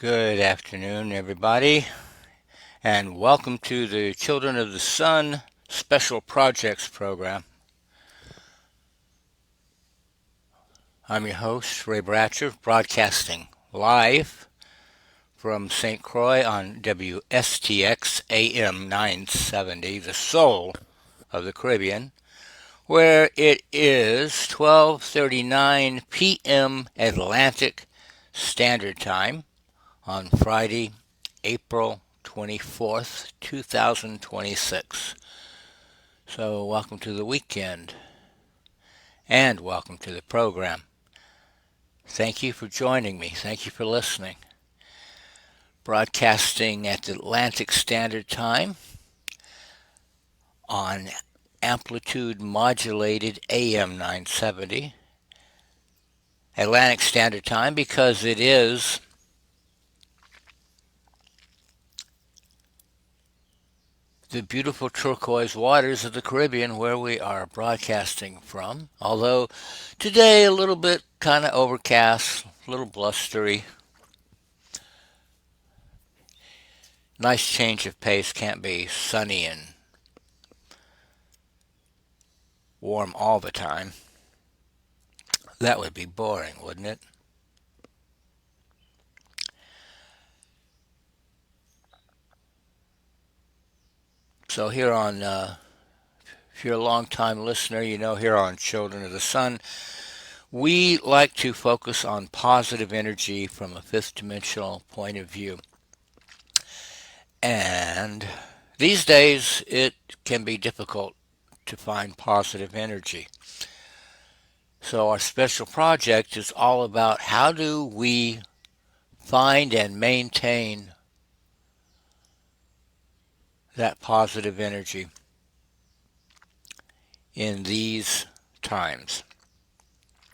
Good afternoon, everybody, and welcome to the Children of the Sun Special Projects Program. I'm your host, Ray Bratcher, broadcasting live from St. Croix on WSTX AM 970, the soul of the Caribbean, where it is 12:39 p.m. Atlantic Standard Time on Friday, April 24th, 2026. So, welcome to the weekend and welcome to the program. Thank you for joining me. Thank you for listening. Broadcasting at the Atlantic Standard Time on amplitude modulated AM 970. Atlantic Standard Time because it is the beautiful turquoise waters of the Caribbean where we are broadcasting from. Although today a little bit kind of overcast, a little blustery. Nice change of pace, can't be sunny and warm all the time. That would be boring, wouldn't it? So here on, if you're a long-time listener, you know here on Children of the Sun, we like to focus on positive energy from a fifth dimensional point of view. And these days, it can be difficult to find positive energy. So our special project is all about how do we find and maintain that positive energy in these times.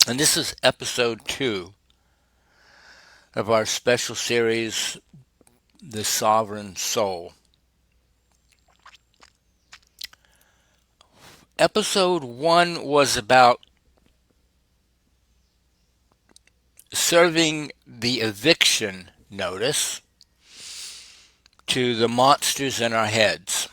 And this is episode 2 of our special series, The Sovereign Soul. Episode 1 was about serving the eviction notice to the monsters in our heads.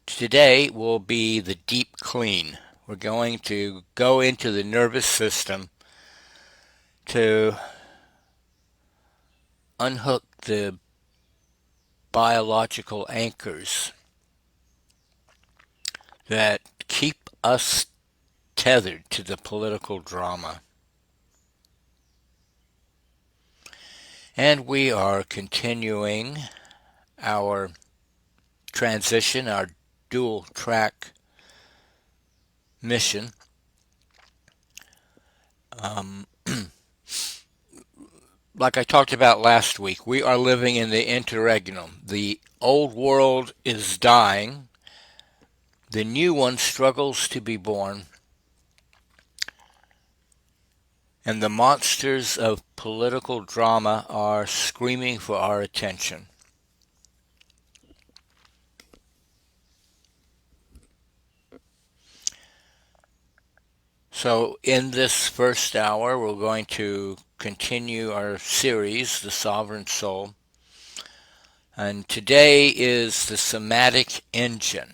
Today will be the deep clean. We're going to go into the nervous system to unhook the biological anchors that keep us tethered to the political drama. And we are continuing our transition, our dual track mission. Like I talked about last week, we are living in the interregnum. The old world is dying. The new one struggles to be born. And the monsters of political drama are screaming for our attention. So in this first hour, we're going to continue our series, The Sovereign Soul. And today is the somatic engine.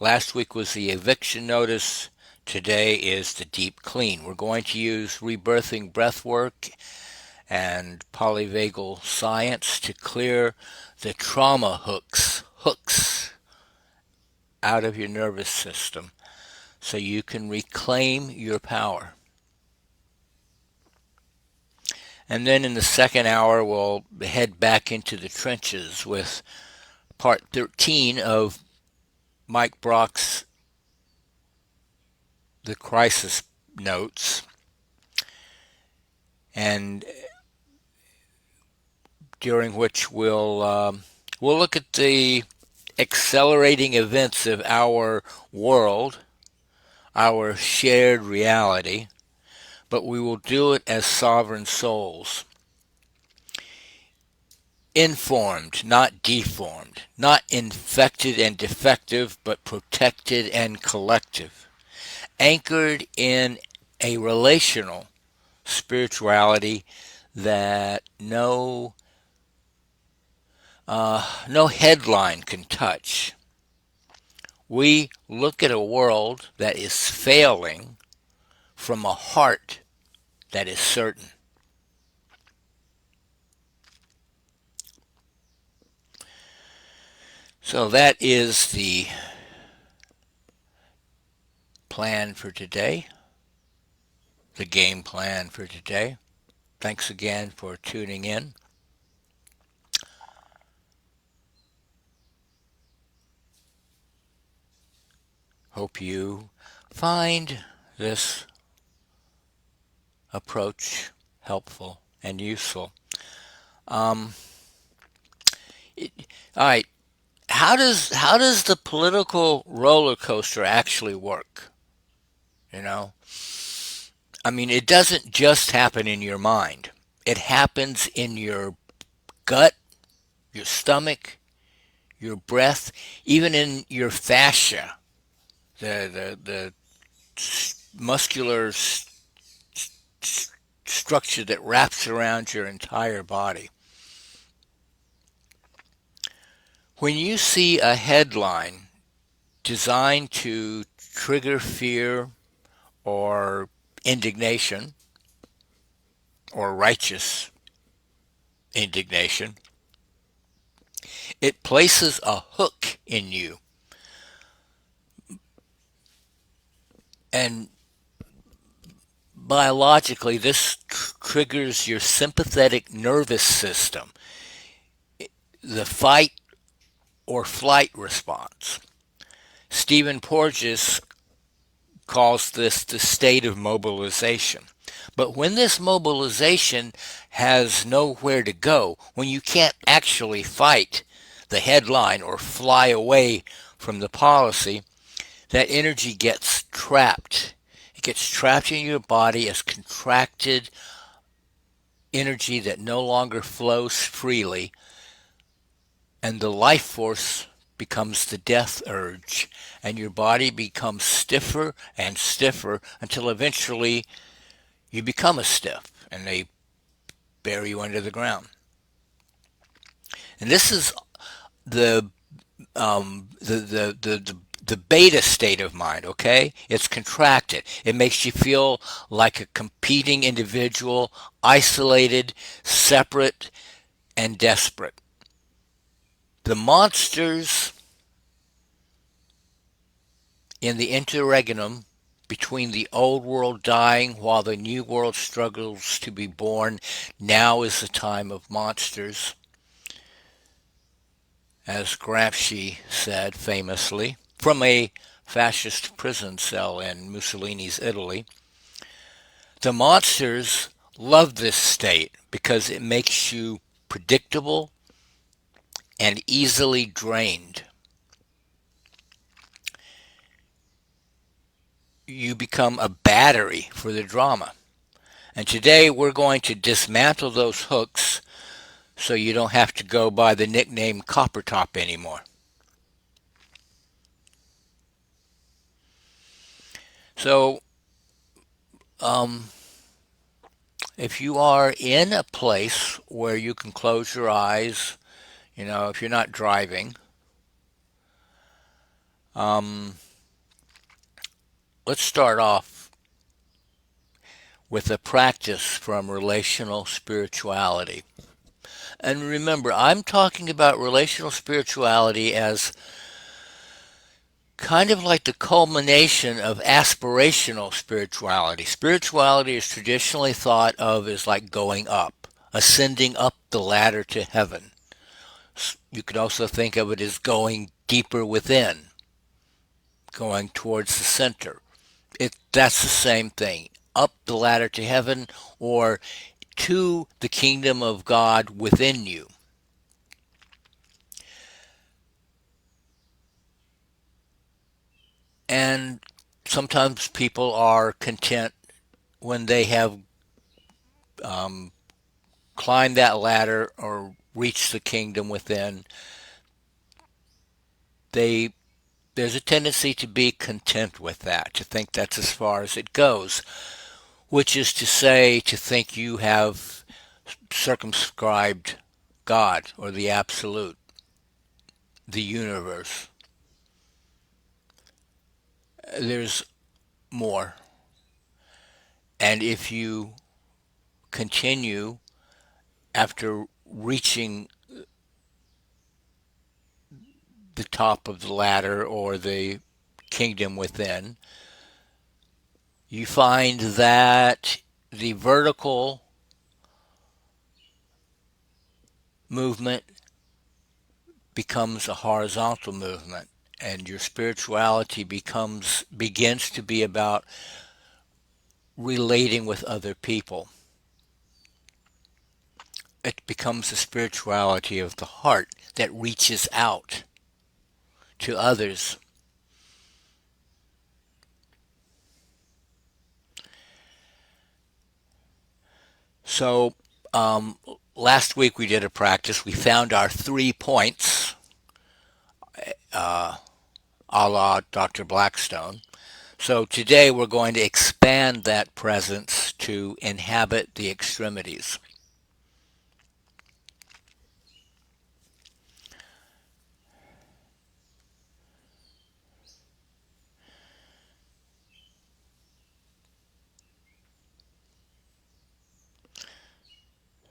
Last week was the eviction notice. Today is the deep clean. We're going to use rebirthing breathwork and polyvagal science to clear the trauma hooks out of your nervous system so you can reclaim your power. And then in the second hour, we'll head back into the trenches with part 13 of Mike Brock's The Crisis Notes. And during which we'll look at the accelerating events of our world, our shared reality, but we will do it as sovereign souls. Informed, not deformed, not infected and defective, but protected and collective, anchored in a relational spirituality that no headline can touch. We look at a world that is failing from a heart that is certain. So that is the plan for today, the game plan for today. Thanks again for tuning in. Hope you find this approach helpful and useful. Um, all right, how does the political roller coaster actually work? You know, I mean, it doesn't just happen in your mind. It happens in your gut, your stomach, your breath, even in your fascia, the muscular structure that wraps around your entire body. When you see a headline designed to trigger fear or indignation or righteous indignation, it places a hook in you. And biologically, this triggers your sympathetic nervous system, the fight or flight response. Stephen Porges calls this the state of mobilization. But when this mobilization has nowhere to go, when you can't actually fight the headline or fly away from the policy, that energy gets trapped. It gets trapped in your body as contracted energy that no longer flows freely, and the life force becomes the death urge, and your body becomes stiffer and stiffer until eventually you become a stiff and they bury you under the ground. And this is the the beta state of mind, okay? It's contracted. It makes you feel like a competing individual, isolated, separate, and desperate. The monsters in the interregnum between the old world dying while the new world struggles to be born, now is the time of monsters. As Gramsci said famously, from a fascist prison cell in Mussolini's Italy. The monsters love this state because it makes you predictable and easily drained. You become a battery for the drama. And today we're going to dismantle those hooks so you don't have to go by the nickname Copper Top anymore. So, if you are in a place where you can close your eyes, if you're not driving, let's start off with a practice from relational spirituality. And remember, I'm talking about relational spirituality as kind of like the culmination of aspirational spirituality. Spirituality is traditionally thought of as like going up, ascending up the ladder to heaven. You could also think of it as going deeper within, going towards the center. That's the same thing. Up the ladder to heaven or to the kingdom of God within you. And sometimes people are content when they have climbed that ladder or reached the kingdom within. There's a tendency to be content with that, to think that's as far as it goes, which is to say, to think you have circumscribed God or the absolute, the universe. There's more. And if you continue after reaching the top of the ladder or the kingdom within, you find that the vertical movement becomes a horizontal movement, and your spirituality begins to be about relating with other people. It becomes the spirituality of the heart that reaches out to others. So um, last week we did a practice. We found our 3 points, a la Dr. Blackstone. So today we're going to expand that presence to inhabit the extremities.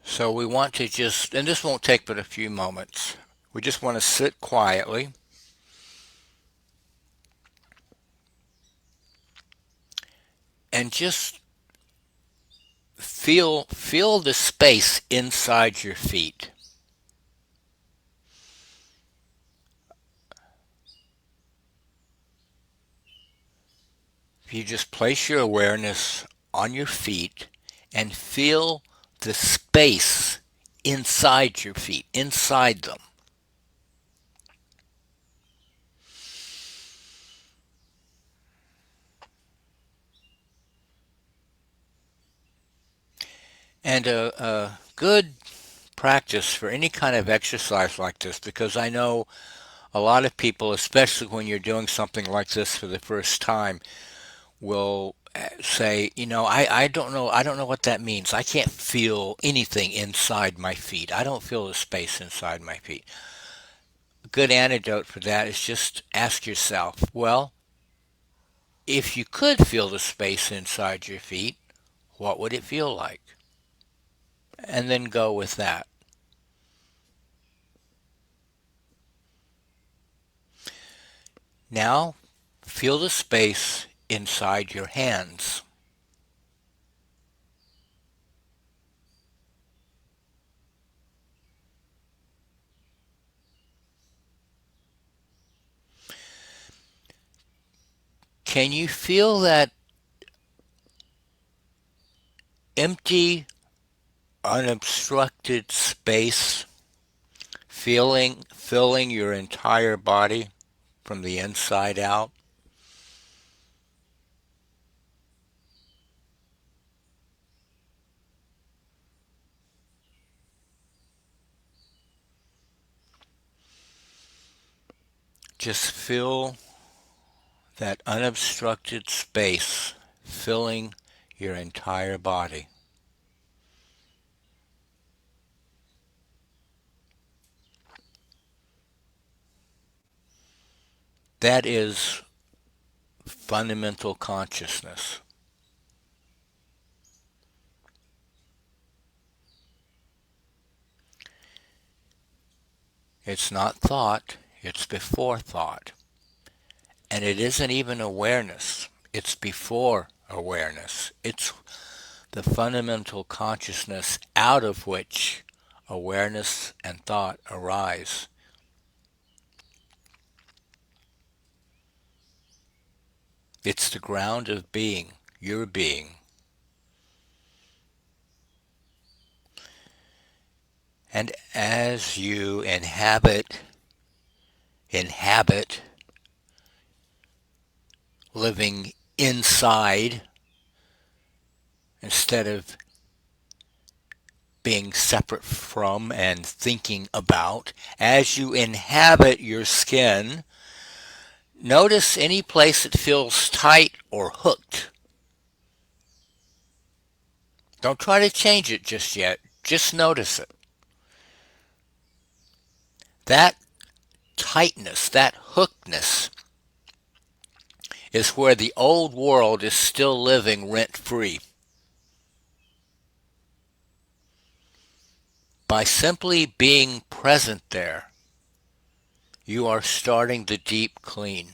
So we want to just, and this won't take but a few moments, we just want to sit quietly and just feel the space inside your feet. If you just place your awareness on your feet and feel the space inside your feet, inside them. And a good practice for any kind of exercise like this, because I know a lot of people, especially when you're doing something like this for the first time, will say, I don't know what that means. I can't feel anything inside my feet. I don't feel the space inside my feet. A good antidote for that is just ask yourself, well, if you could feel the space inside your feet, what would it feel like? And then go with that. Now, feel the space inside your hands. Can you feel that empty, unobstructed space filling your entire body from the inside out? Just feel that unobstructed space filling your entire body. That is fundamental consciousness. It's not thought, it's before thought. And it isn't even awareness, it's before awareness. It's the fundamental consciousness out of which awareness and thought arise. It's the ground of being, your being. And as you inhabit living inside instead of being separate from and thinking about, as you inhabit your skin, notice any place that feels tight or hooked. Don't try to change it just yet. Just notice it. That tightness, that hookedness, is where the old world is still living rent-free. By simply being present there, you are starting the deep clean.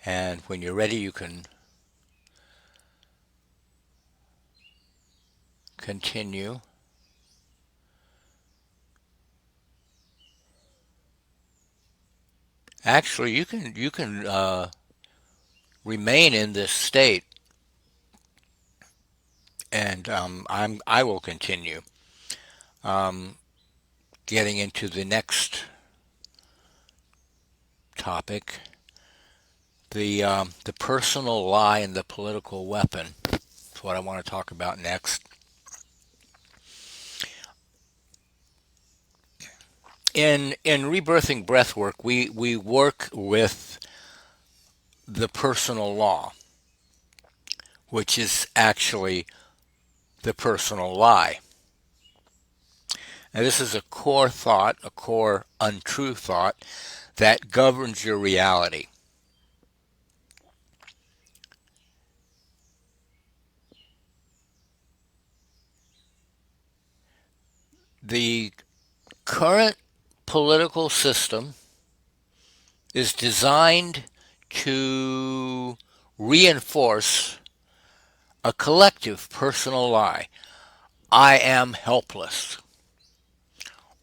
And when you're ready, you can continue. Actually, you can remain in this state, and I will continue um, getting into the next topic, the personal lie and the political weapon. That's what I want to talk about next. In rebirthing breathwork, we work with the personal law, which is actually the personal lie. And this is a core thought, a core untrue thought that governs your reality. The current political system is designed to reinforce a collective personal lie. I am helpless,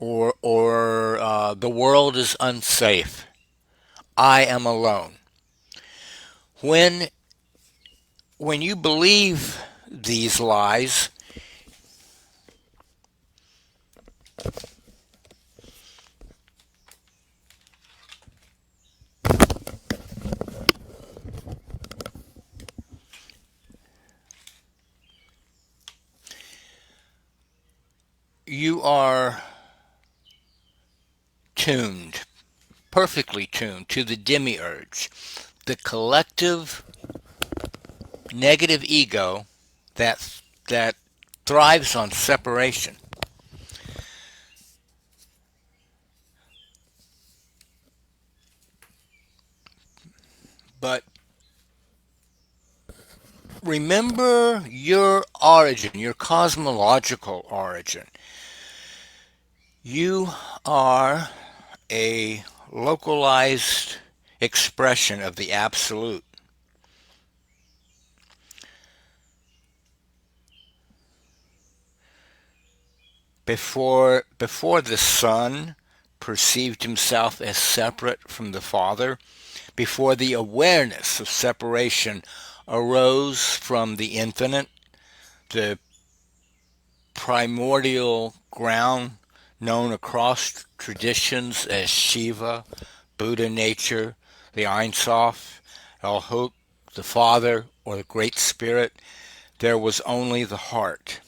or the world is unsafe. I am alone. When when you believe these lies, you are tuned, perfectly tuned to the demiurge, the collective negative ego that thrives on separation. But remember your origin, your cosmological origin. You are a localized expression of the absolute. Before the Son perceived himself as separate from the Father, before the awareness of separation arose from the infinite, the primordial ground known across traditions as Shiva, Buddha nature, the Ein Sof, El Huk, the Father, or the Great Spirit, there was only the heart.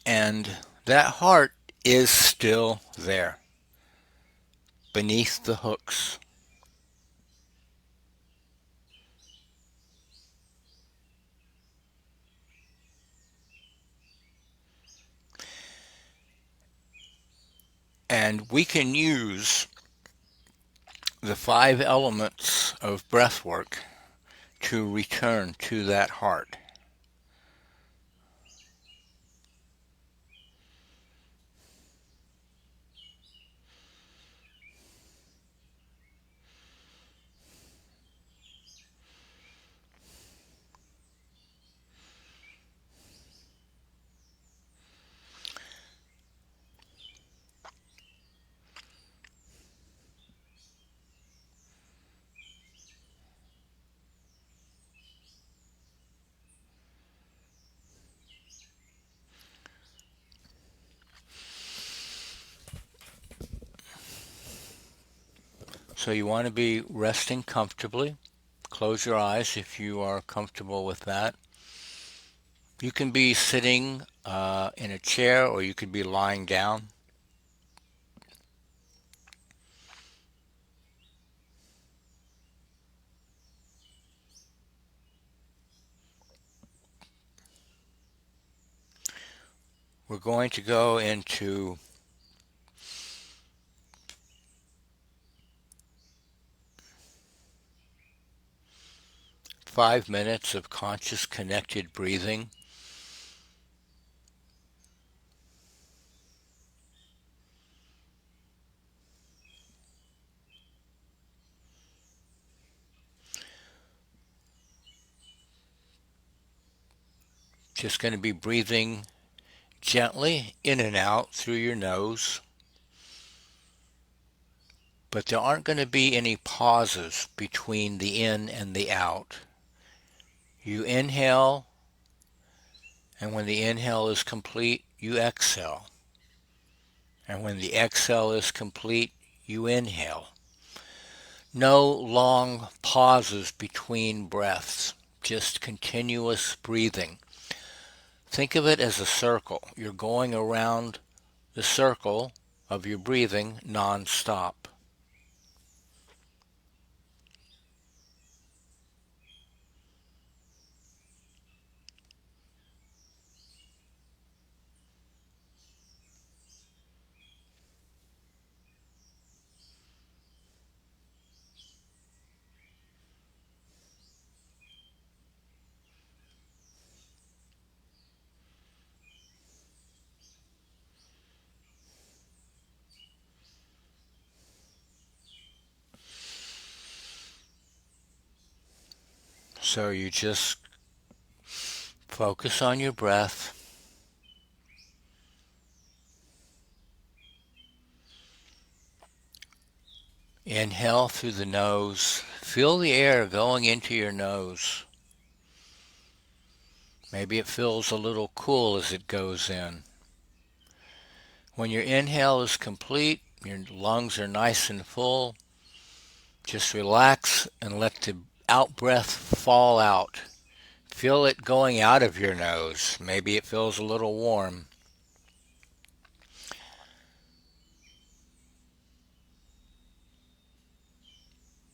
And that heart is still there, beneath the hooks. And we can use the five elements of breathwork to return to that heart. So you want to be resting comfortably. Close your eyes if you are comfortable with that. You can be sitting in a chair or you could be lying down. We're going to go into 5 minutes of conscious connected breathing. Just going to be breathing gently in and out through your nose, but there aren't going to be any pauses between the in and the out. You inhale, and when the inhale is complete, you exhale. And when the exhale is complete, you inhale. No long pauses between breaths, just continuous breathing. Think of it as a circle. You're going around the circle of your breathing non-stop. So you just focus on your breath. Inhale through the nose. Feel the air going into your nose. Maybe it feels a little cool as it goes in. When your inhale is complete, your lungs are nice and full. Just relax and let the out breath fall out. Feel it going out of your nose. Maybe it feels a little warm.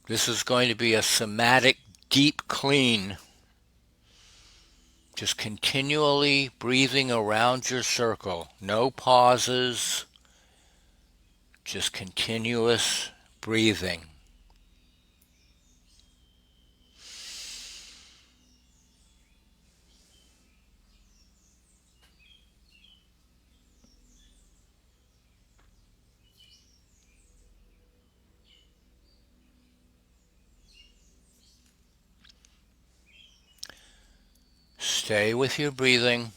This is going to be a somatic deep clean. Just continually breathing around your circle. No pauses. Just continuous breathing. Stay with your breathing.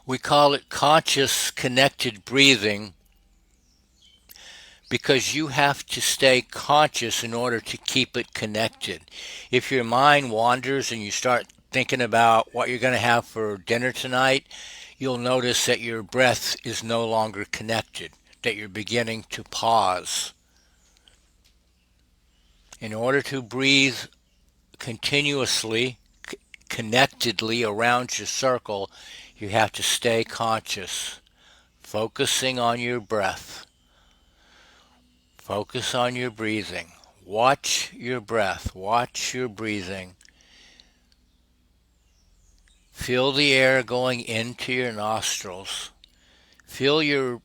We call it conscious connected breathing because you have to stay conscious in order to keep it connected. If your mind wanders and you start thinking about what you're going to have for dinner tonight, you'll notice that your breath is no longer connected, that you're beginning to pause. In order to breathe continuously, connectedly around your circle, you have to stay conscious, focusing on your breath. Focus on your breathing. Watch your breath. Watch your breathing. Feel the air going into your nostrils. Feel your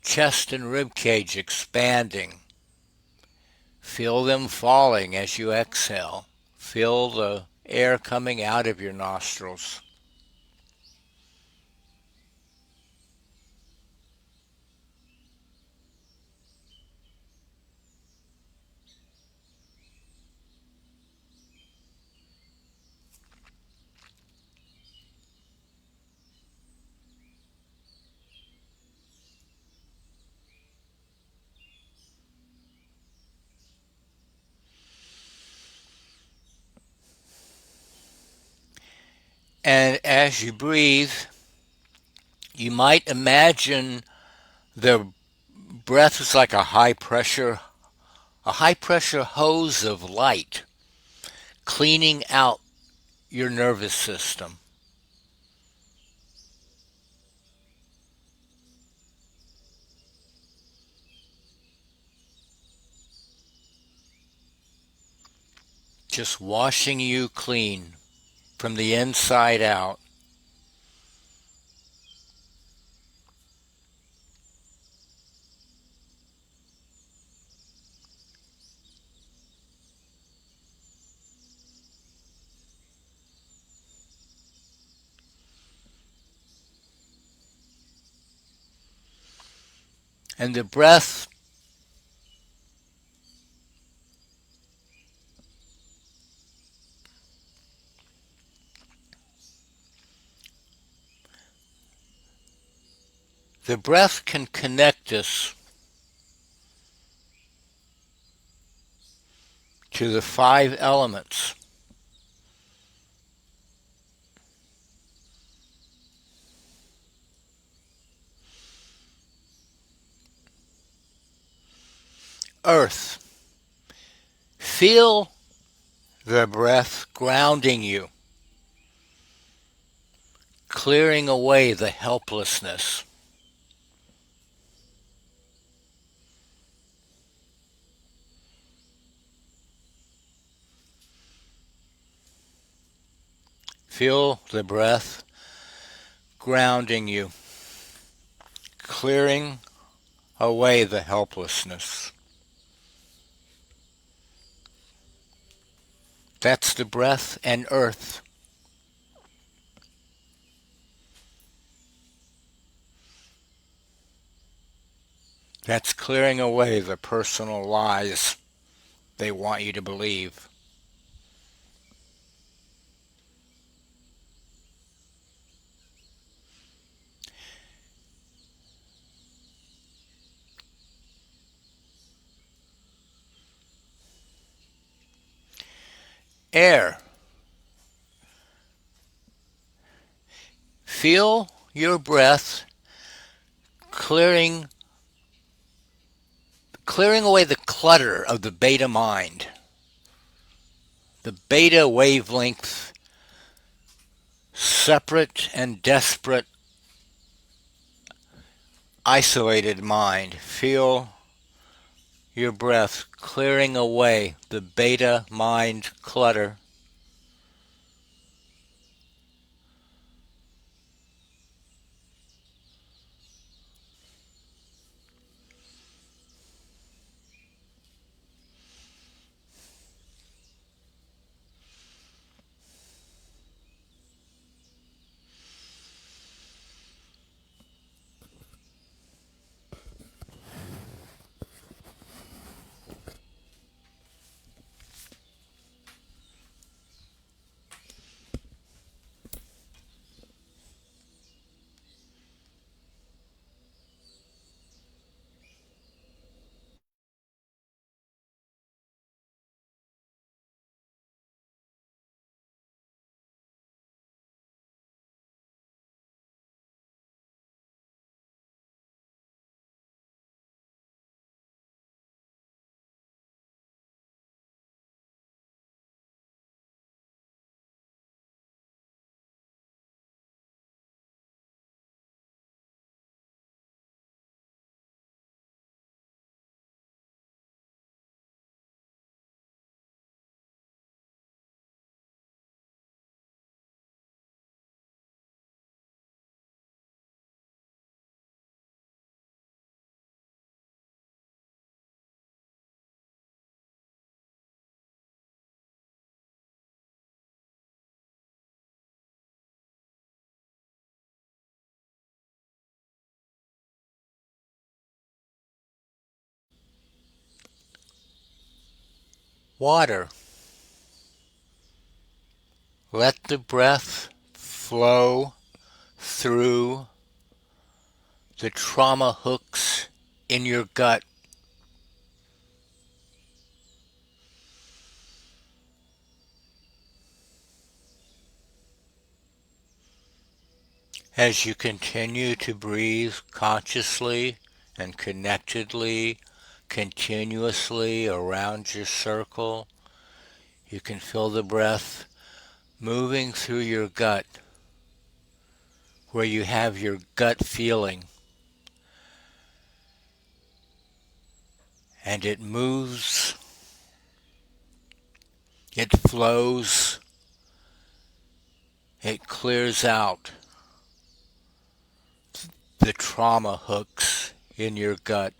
chest and rib cage expanding. Feel them falling as you exhale. Feel the air coming out of your nostrils. And as you breathe, you might imagine The breath is like a high pressure hose of light cleaning out your nervous system. Just washing you clean from the inside out. And the breath can connect us to the five elements. Earth. Feel the breath grounding you, clearing away the helplessness. Feel the breath grounding you, clearing away the helplessness. That's the breath and earth. That's clearing away the personal lies they want you to believe. Air. Feel your breath clearing clearing away the clutter of the beta mind. The beta wavelength, separate and desperate, isolated mind. Feel your breath clearing away the beta mind clutter. Water. Let the breath flow through the trauma hooks in your gut as you continue to breathe consciously and connectedly, continuously around your circle. You can feel the breath moving through your gut, where you have your gut feeling, and it moves, it flows, it clears out the trauma hooks in your gut.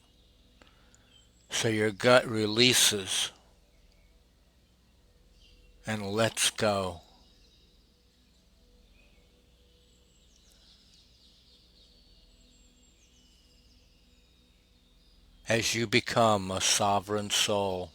So your gut releases and lets go. As you become a sovereign soul.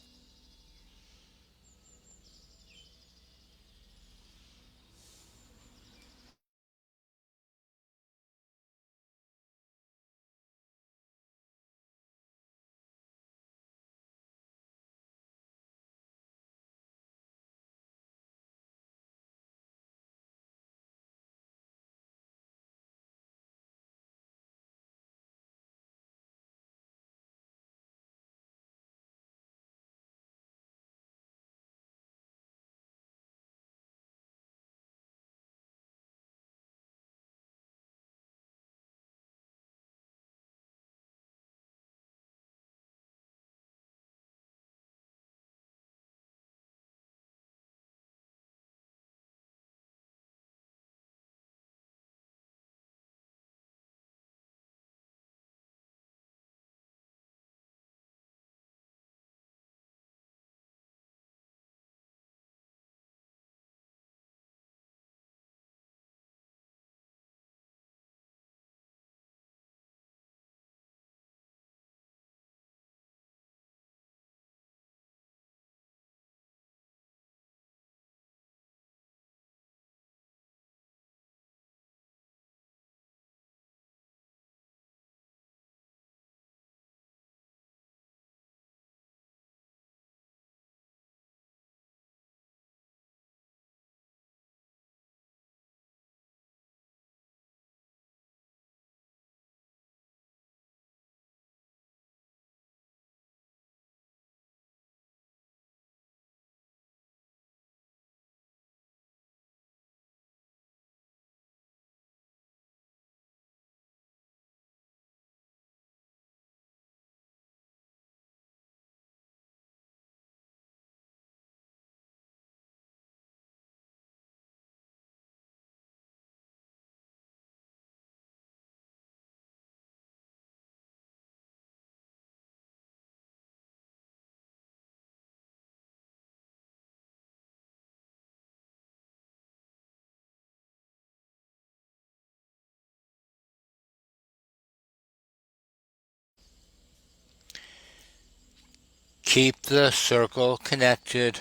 Keep the circle connected.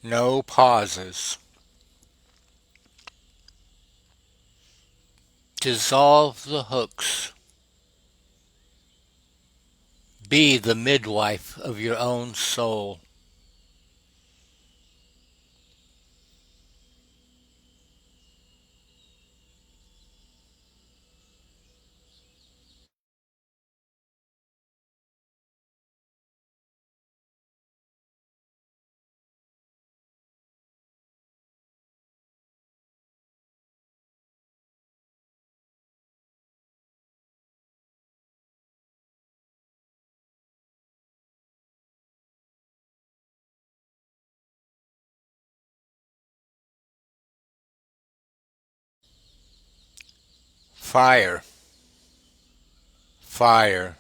No pauses. Dissolve the hooks. Be the midwife of your own soul. Fire, fire.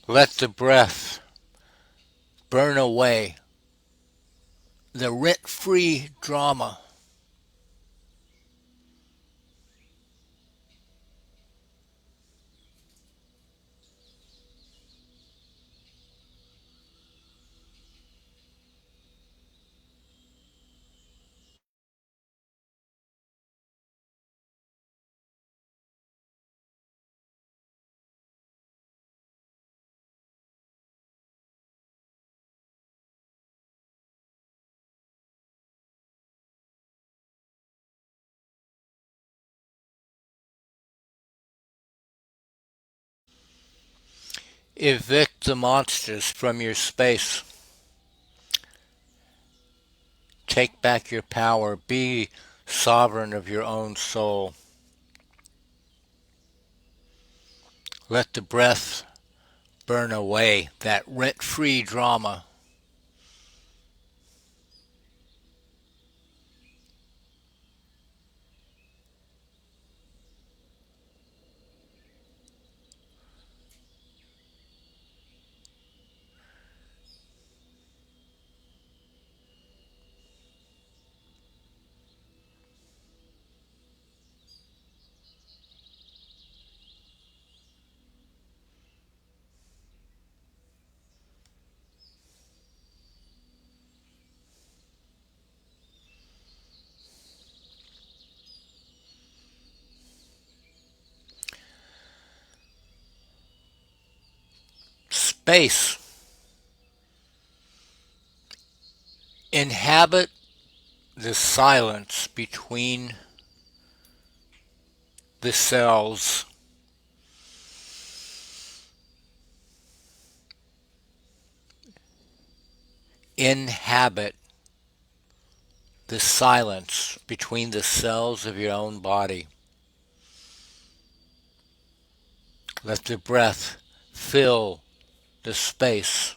Let the breath burn away the rent-free drama. Evict the monsters from your space. Take back your power. Be sovereign of your own soul. Let the breath burn away that rent-free drama. Space. Inhabit the silence between the cells. Inhabit the silence between the cells of your own body. Let the breath fill the space.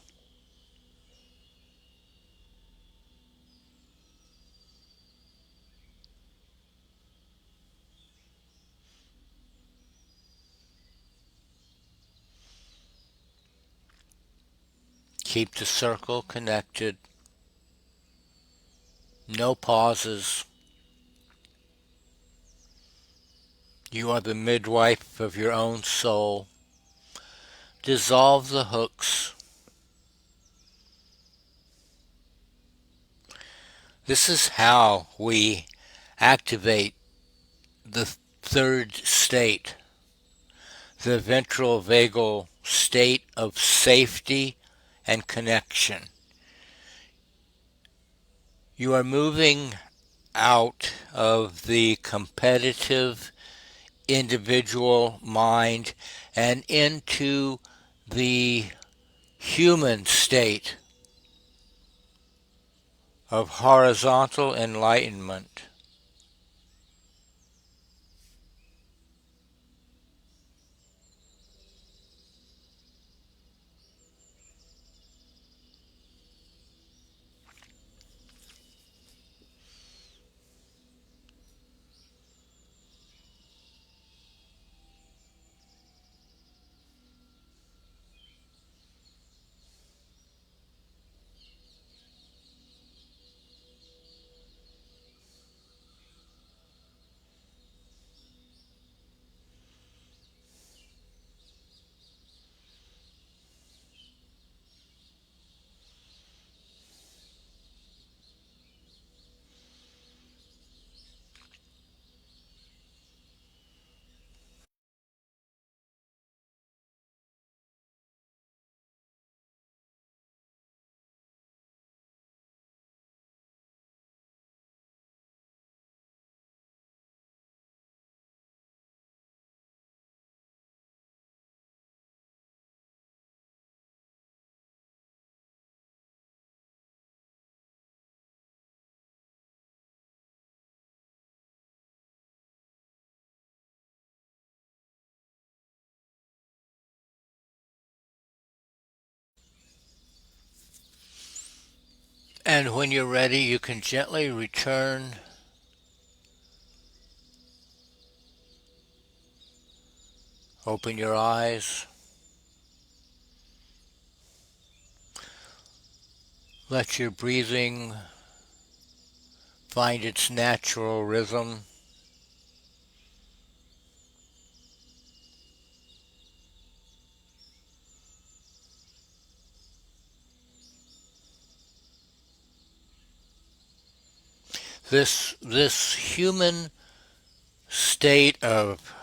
Keep the circle connected. No pauses. You are the midwife of your own soul. Dissolve the hooks. This is how we activate the third state, the ventral vagal state of safety and connection. You are moving out of the competitive individual mind and into the human state of horizontal enlightenment. And when you're ready, you can gently return. Open your eyes. Let your breathing find its natural rhythm. This human state of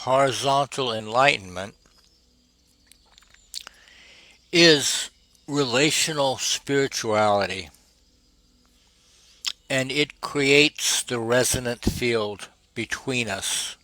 horizontal enlightenment is relational spirituality, and it creates the resonant field between us.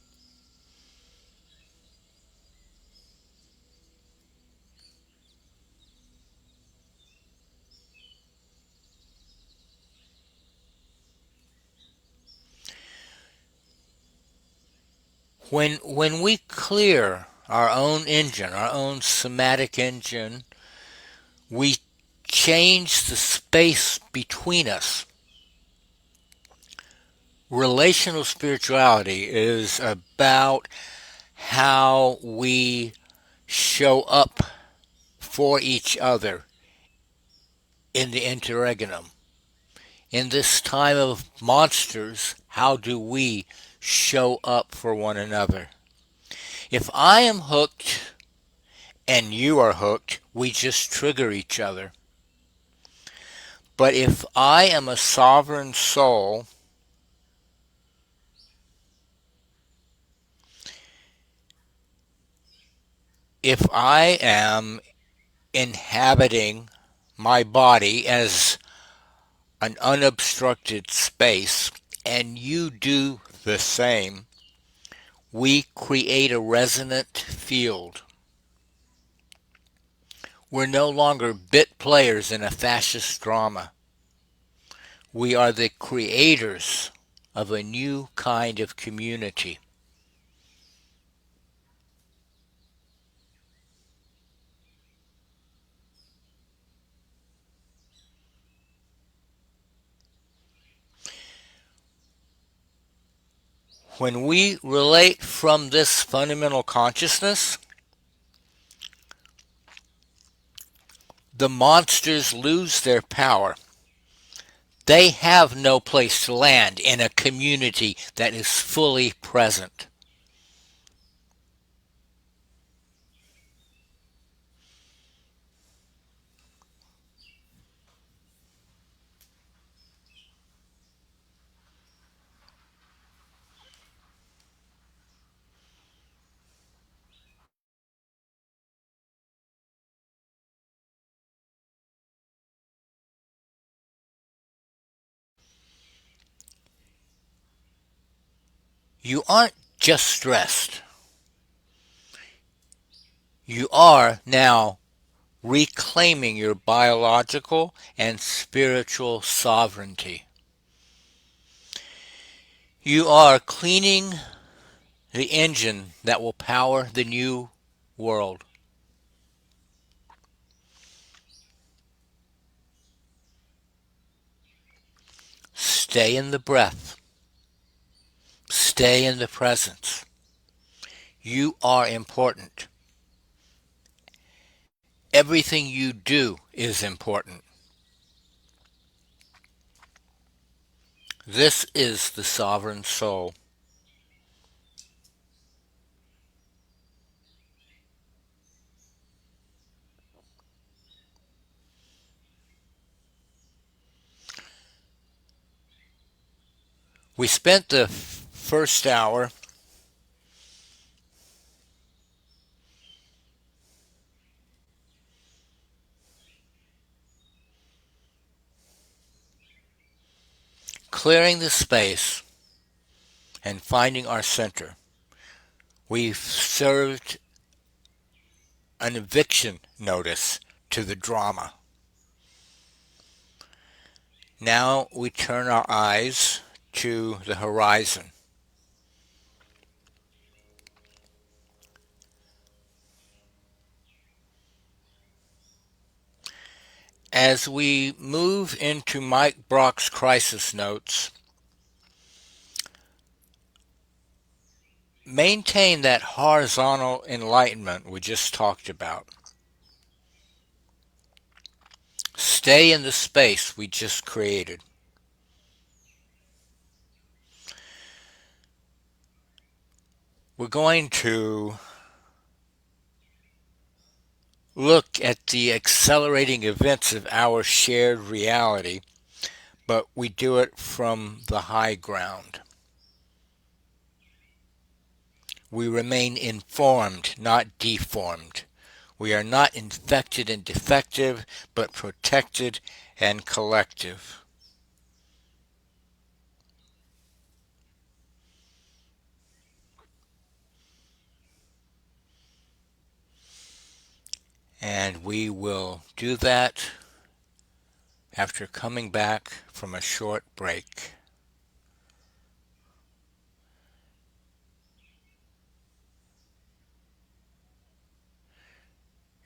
When we clear our own engine, our own somatic engine, we change the space between us. Relational spirituality is about how we show up for each other in the interregnum. In this time of monsters, how do we show up for one another? If I am hooked and you are hooked, we just trigger each other. But if I am a sovereign soul, if I am inhabiting my body as an unobstructed space, and you do the same, we create a resonant field. We're no longer bit players in a fascist drama. We are the creators of a new kind of community. When we relate from this fundamental consciousness, the monsters lose their power. They have no place to land in a community that is fully present. You aren't just stressed. You are now reclaiming your biological and spiritual sovereignty. You are cleaning the engine that will power the new world. Stay in the breath. Stay in the presence. You are important. Everything you do is important. This is the sovereign soul. We spent the first hour clearing the space and finding our center. We've served an eviction notice to the drama. Now we turn our eyes to the horizon. As we move into Mike Brock's crisis notes, maintain that horizontal enlightenment we just talked about. Stay in the space we just created. We're going to look at the accelerating events of our shared reality, but we do it from the high ground. We remain informed, not deformed. We are not infected and defective, but protected and collective. And we will do that after coming back from a short break.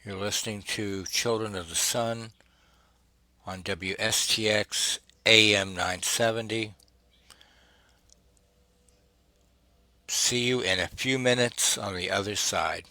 You're listening to Children of the Sun on WSTX AM 970. See you in a few minutes on the other side.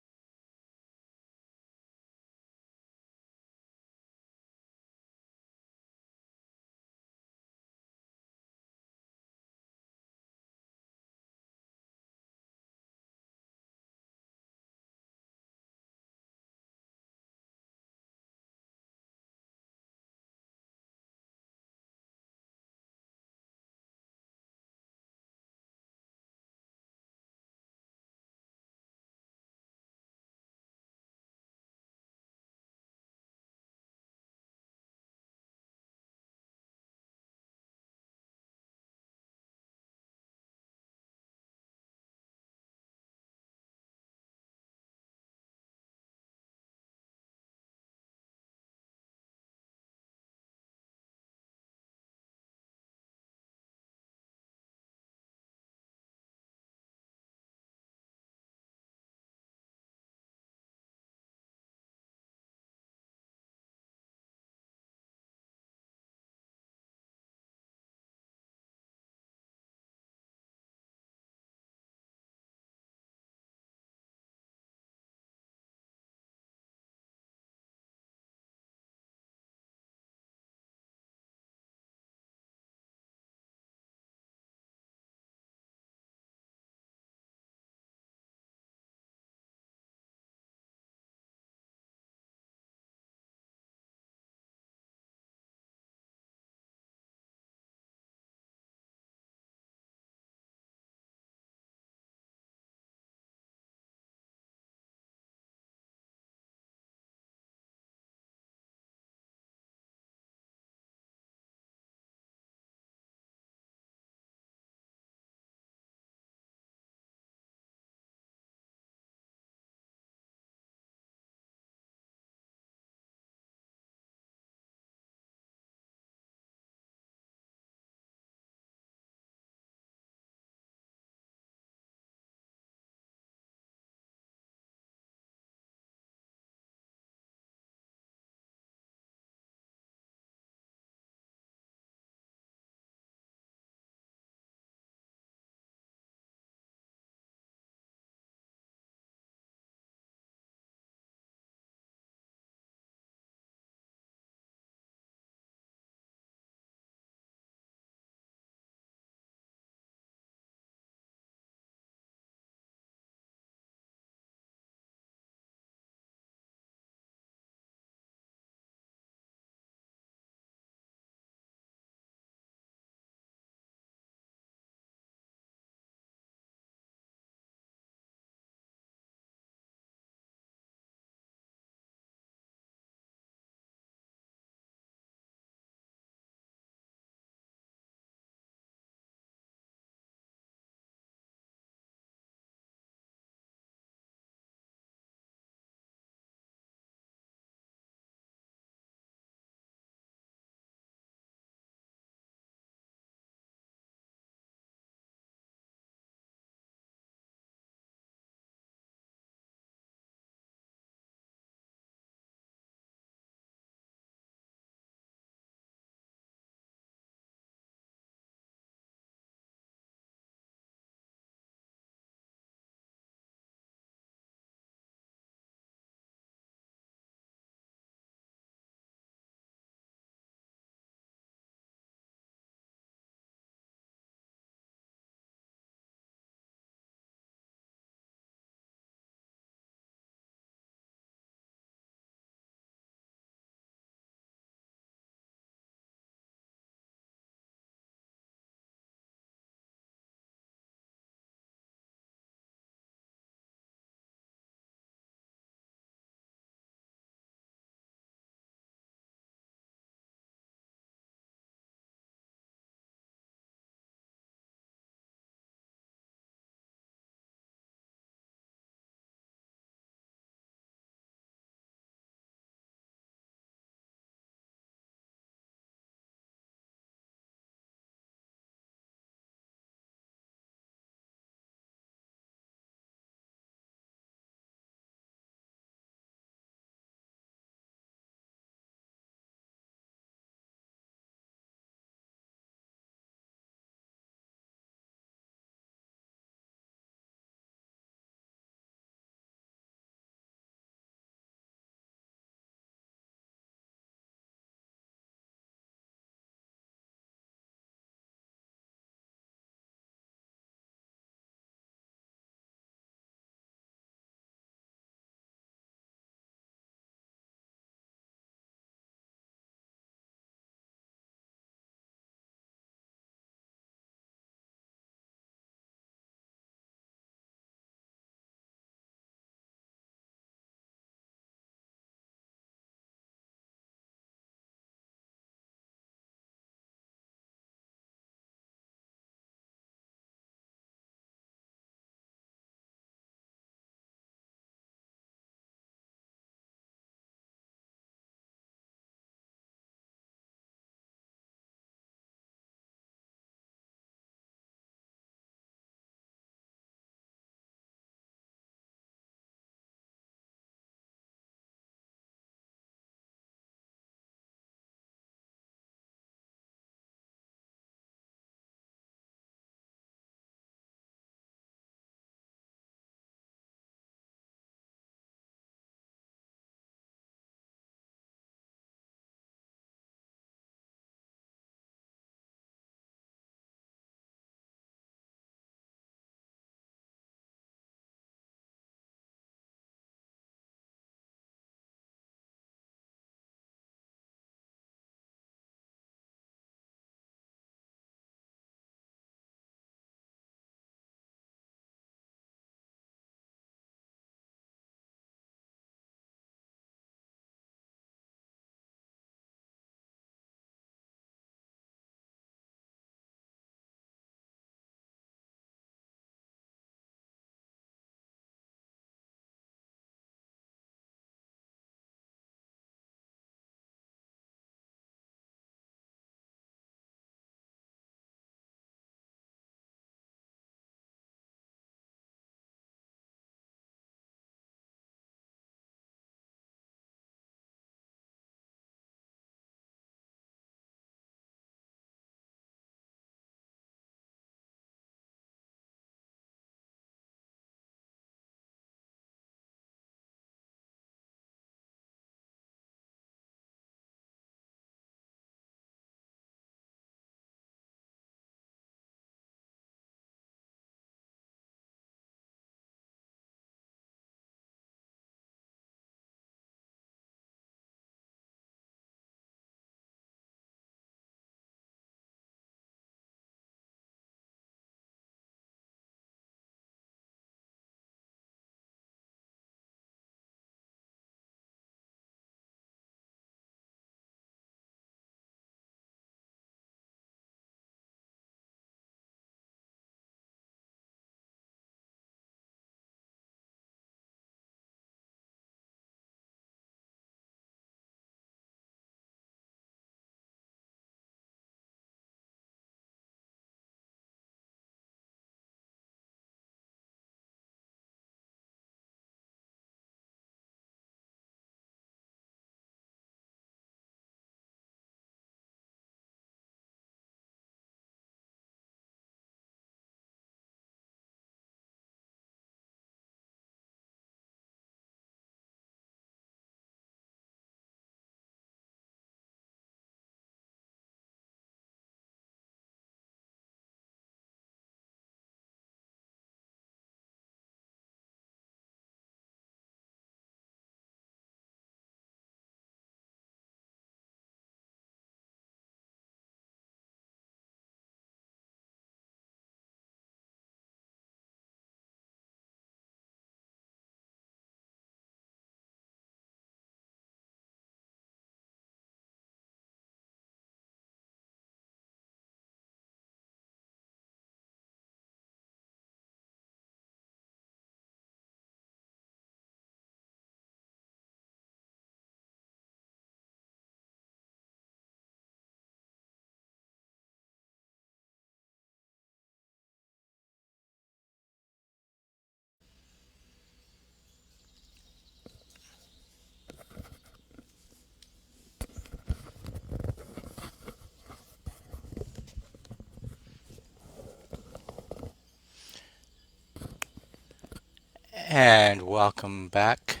And welcome back.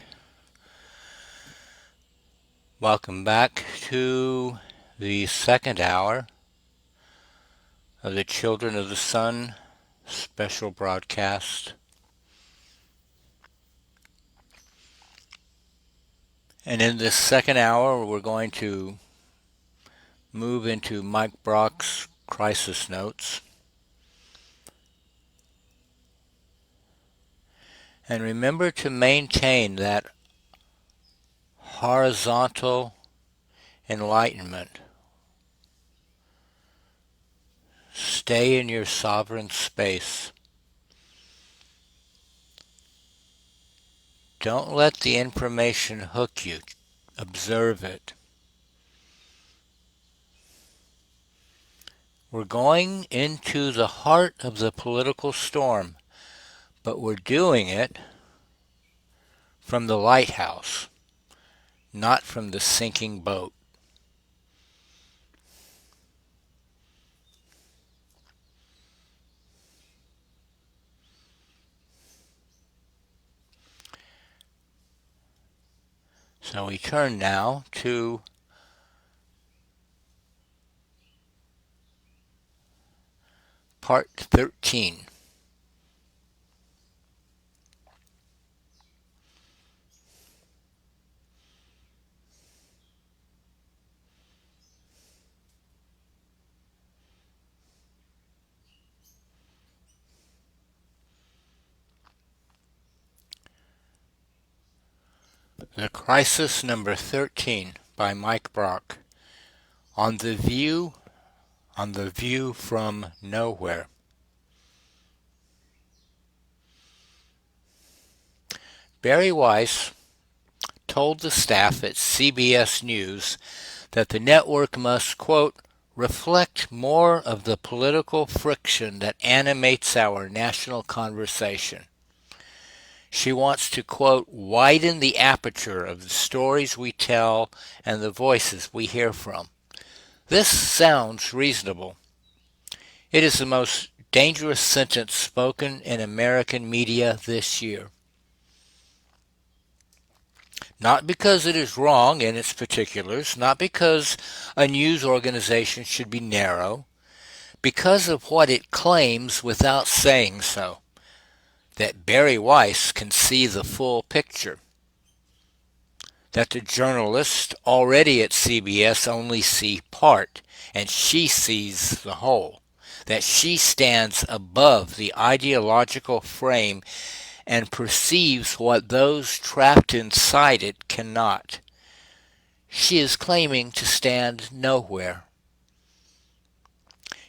Welcome back to the second hour of the Children of the Sun special broadcast. And in this second hour, we're going to move into Mike Brock's crisis notes. And remember to maintain that horizontal enlightenment. Stay in your sovereign space. Don't let the information hook you. Observe it. We're going into the heart of the political storm, but we're doing it from the lighthouse, not from the sinking boat. So we turn now to part 13. The Crisis number 13 by Mike Brock. On the view from nowhere. Barry Weiss told the staff at CBS News that the network must, quote, reflect more of the political friction that animates our national conversation. She wants to, quote, widen the aperture of the stories we tell and the voices we hear from. This sounds reasonable. It is the most dangerous sentence spoken in American media this year. Not because it is wrong in its particulars, not because a news organization should be narrow, because of what it claims without saying so, that Barry Weiss can see the full picture, that the journalists already at CBS only see part, and she sees the whole, that she stands above the ideological frame and perceives what those trapped inside it cannot. She is claiming to stand nowhere.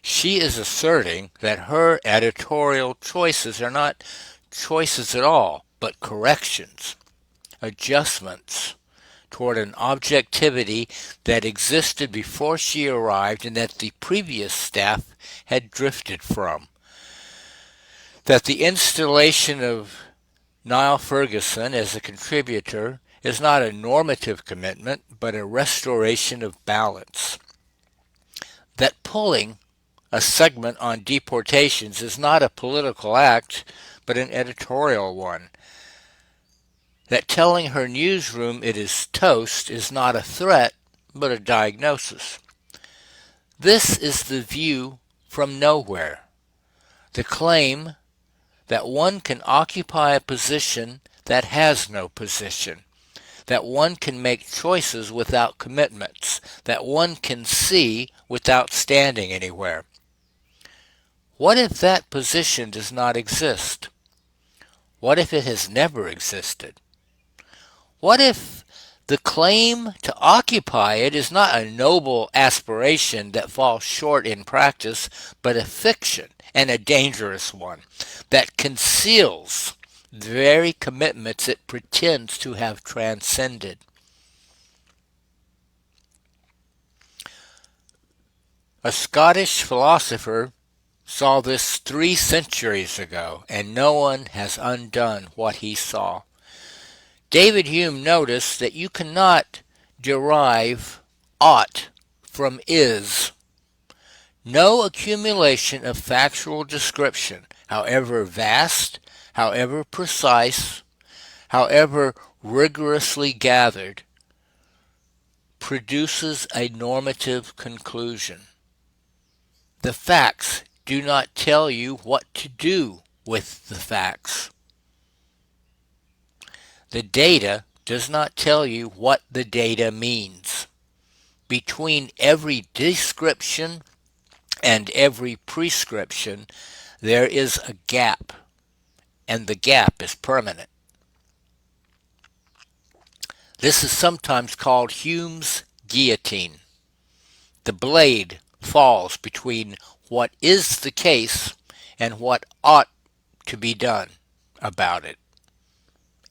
She is asserting that her editorial choices are not choices at all, but corrections, adjustments toward an objectivity that existed before she arrived and that the previous staff had drifted from. That the installation of Niall Ferguson as a contributor is not a normative commitment, but a restoration of balance. That pulling a segment on deportations is not a political act, but an editorial one. That telling her newsroom it is toast is not a threat, but a diagnosis. This is the view from nowhere. The claim that one can occupy a position that has no position. That one can make choices without commitments. That one can see without standing anywhere. What if that position does not exist? What if it has never existed? What if the claim to occupy it is not a noble aspiration that falls short in practice, but a fiction, and a dangerous one, that conceals the very commitments it pretends to have transcended? A Scottish philosopher saw this 3 centuries ago, and no one has undone what he saw. David Hume noticed that you cannot derive ought from is. No accumulation of factual description, however vast, however precise, however rigorously gathered, produces a normative conclusion. The facts do not tell you what to do with the facts. The data does not tell you what the data means. Between every description and every prescription, there is a gap, and the gap is permanent. This is sometimes called Hume's guillotine. The blade falls between what is the case and what ought to be done about it.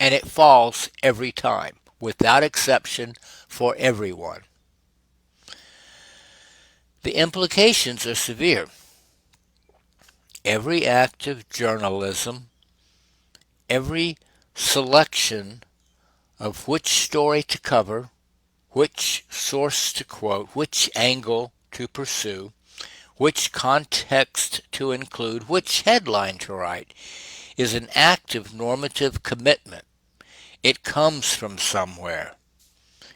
And it falls every time, without exception, for everyone. The implications are severe. Every act of journalism, every selection of which story to cover, which source to quote, which angle to pursue, which context to include, which headline to write, is an act of normative commitment. It comes from somewhere.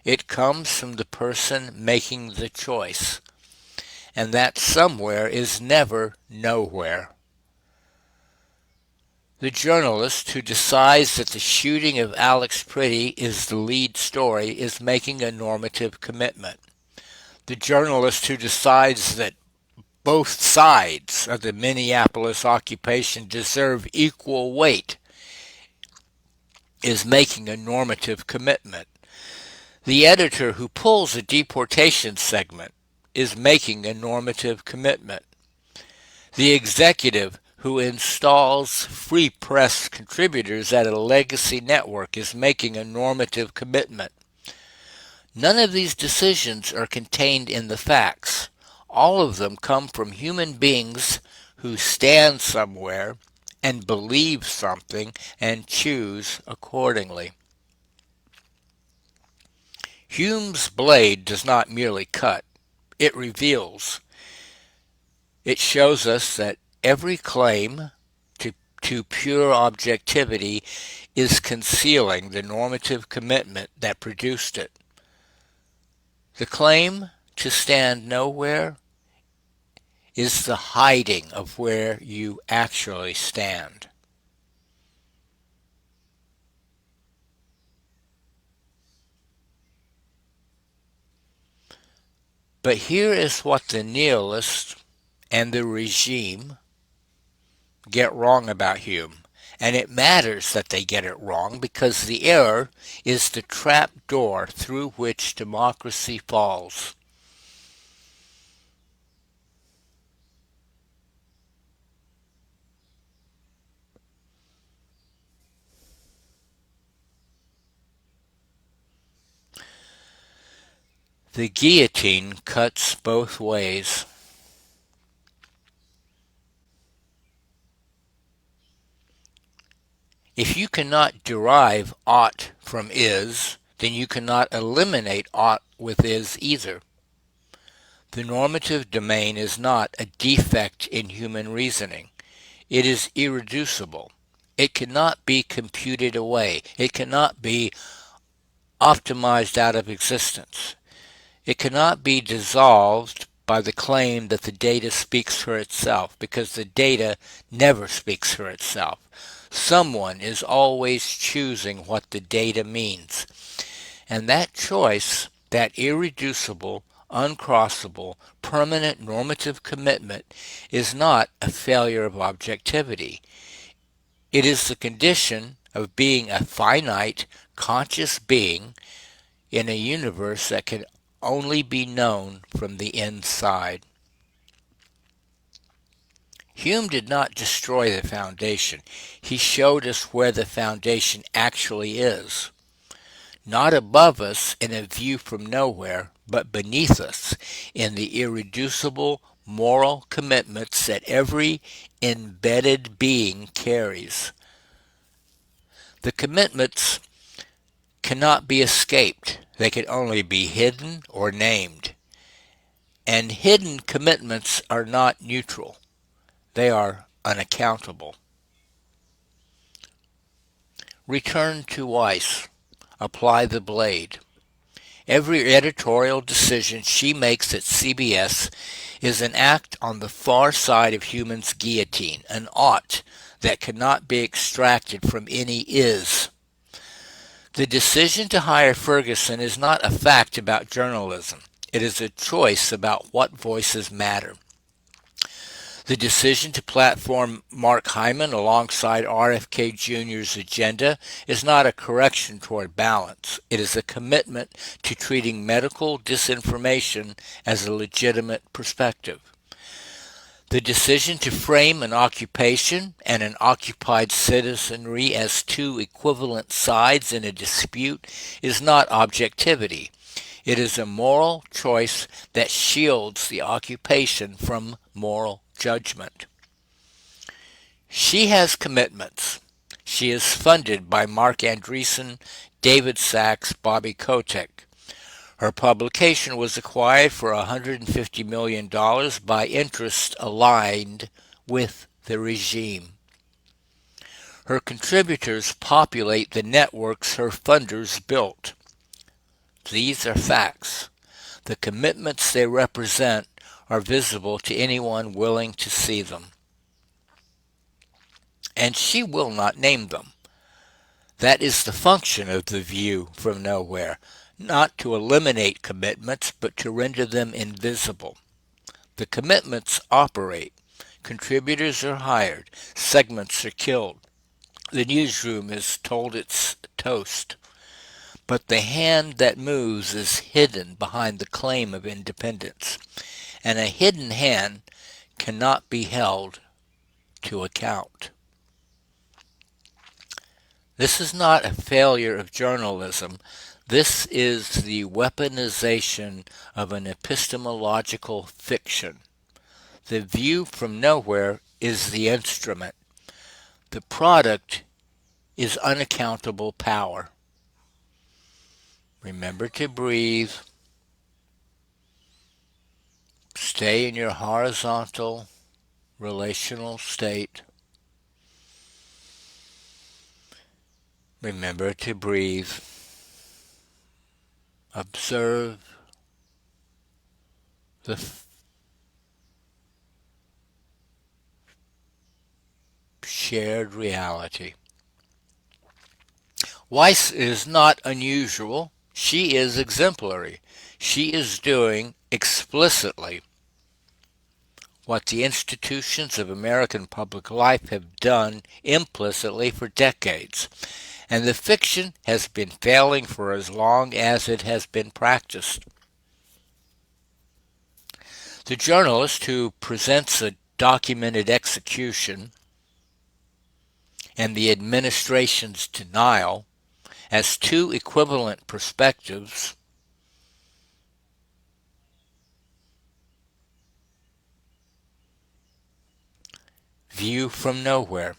It comes from the person making the choice. And that somewhere is never nowhere. The journalist who decides that the shooting of Alex Pretty is the lead story is making a normative commitment. The journalist who decides that both sides of the Minneapolis occupation deserve equal weight is making a normative commitment. The editor who pulls a deportation segment is making a normative commitment. The executive who installs free press contributors at a legacy network is making a normative commitment. None of these decisions are contained in the facts. All of them come from human beings who stand somewhere and believe something and choose accordingly. Hume's blade does not merely cut, it reveals. It shows us that every claim to pure objectivity is concealing the normative commitment that produced it. The claim to stand nowhere is the hiding of where you actually stand. But here is what the nihilists and the regime get wrong about Hume. And it matters that they get it wrong because the error is the trap door through which democracy falls. The guillotine cuts both ways. If you cannot derive ought from is, then you cannot eliminate ought with is either. The normative domain is not a defect in human reasoning. It is irreducible. It cannot be computed away. It cannot be optimized out of existence. It cannot be dissolved by the claim that the data speaks for itself, because the data never speaks for itself. Someone is always choosing what the data means. And that choice, that irreducible, uncrossable, permanent normative commitment, is not a failure of objectivity. It is the condition of being a finite, conscious being in a universe that can only be known from the inside. Hume did not destroy the foundation. He showed us where the foundation actually is. Not above us in a view from nowhere, but beneath us in the irreducible moral commitments that every embedded being carries. The commitments cannot be escaped. They can only be hidden or named. And hidden commitments are not neutral. They are unaccountable. Return to Weiss. Apply the blade. Every editorial decision she makes at CBS is an act on the far side of human's guillotine, an ought that cannot be extracted from any is. The decision to hire Ferguson is not a fact about journalism. It is a choice about what voices matter. The decision to platform Mark Hyman alongside RFK Jr.'s agenda is not a correction toward balance. It is a commitment to treating medical disinformation as a legitimate perspective. The decision to frame an occupation and an occupied citizenry as two equivalent sides in a dispute is not objectivity. It is a moral choice that shields the occupation from moral judgment. She has commitments. She is funded by Mark Andreessen, David Sachs, Bobby Kotick. Her publication was acquired for $150 million by interests aligned with the regime. Her contributors populate the networks her funders built. These are facts. The commitments they represent are visible to anyone willing to see them. And she will not name them. That is the function of the view from nowhere, not to eliminate commitments, but to render them invisible. The commitments operate. Contributors are hired. Segments are killed. The newsroom is told its toast. But the hand that moves is hidden behind the claim of independence, and a hidden hand cannot be held to account. This is not a failure of journalism. This is the weaponization of an epistemological fiction. The view from nowhere is the instrument. The product is unaccountable power. Remember to breathe. Stay in your horizontal relational state. Remember to breathe. Observe the shared reality. Weiss is not unusual. She is exemplary. She is doing explicitly what the institutions of American public life have done implicitly for decades. And the fiction has been failing for as long as it has been practiced. The journalist who presents a documented execution and the administration's denial as two equivalent perspectives view from nowhere.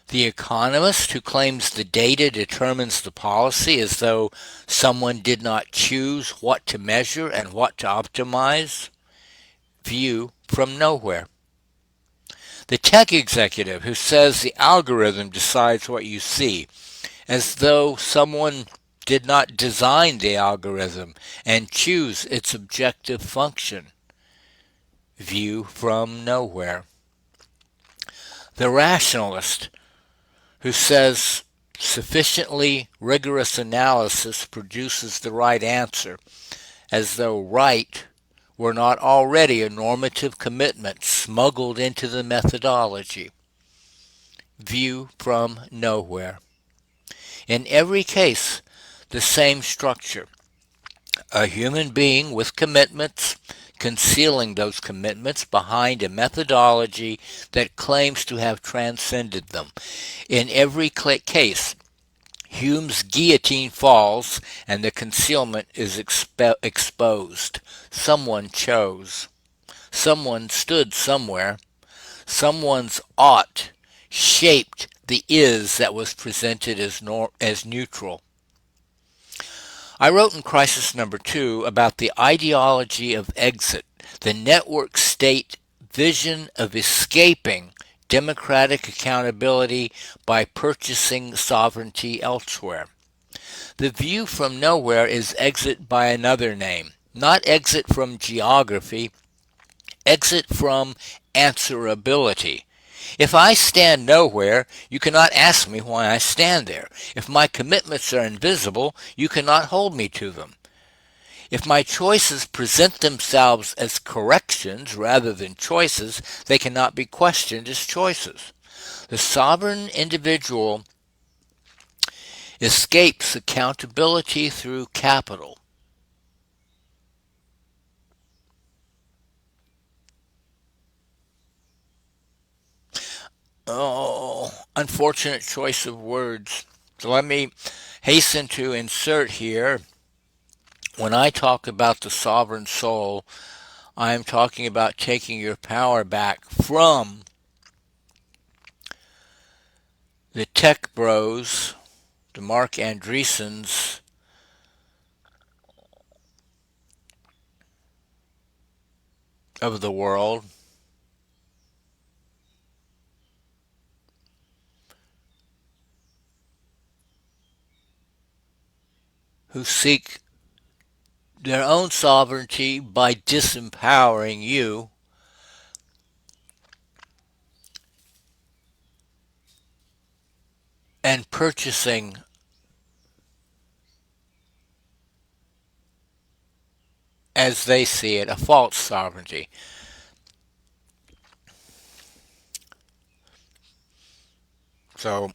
The economist who claims the data determines the policy as though someone did not choose what to measure and what to optimize, view from nowhere. The tech executive who says the algorithm decides what you see, as though someone did not design the algorithm and choose its objective function, view from nowhere. The rationalist who says sufficiently rigorous analysis produces the right answer, as though right were not already a normative commitment smuggled into the methodology. View from nowhere. In every case, the same structure. A human being with commitments, concealing those commitments behind a methodology that claims to have transcended them. In every case, Hume's guillotine falls and the concealment is exposed. Someone chose. Someone stood somewhere. Someone's ought shaped the is that was presented as neutral. I wrote in Crisis Number 2 about the ideology of exit, the network state vision of escaping democratic accountability by purchasing sovereignty elsewhere. The view from nowhere is exit by another name, not exit from geography, exit from answerability. If I stand nowhere, you cannot ask me why I stand there. If my commitments are invisible, you cannot hold me to them. If my choices present themselves as corrections rather than choices, they cannot be questioned as choices. The sovereign individual escapes accountability through capital. Oh, unfortunate choice of words. So let me hasten to insert here. When I talk about the sovereign soul, I am talking about taking your power back from the tech bros, the Mark Andreessens, of the world, who seek their own sovereignty by disempowering you and purchasing as they see it, a false sovereignty. So,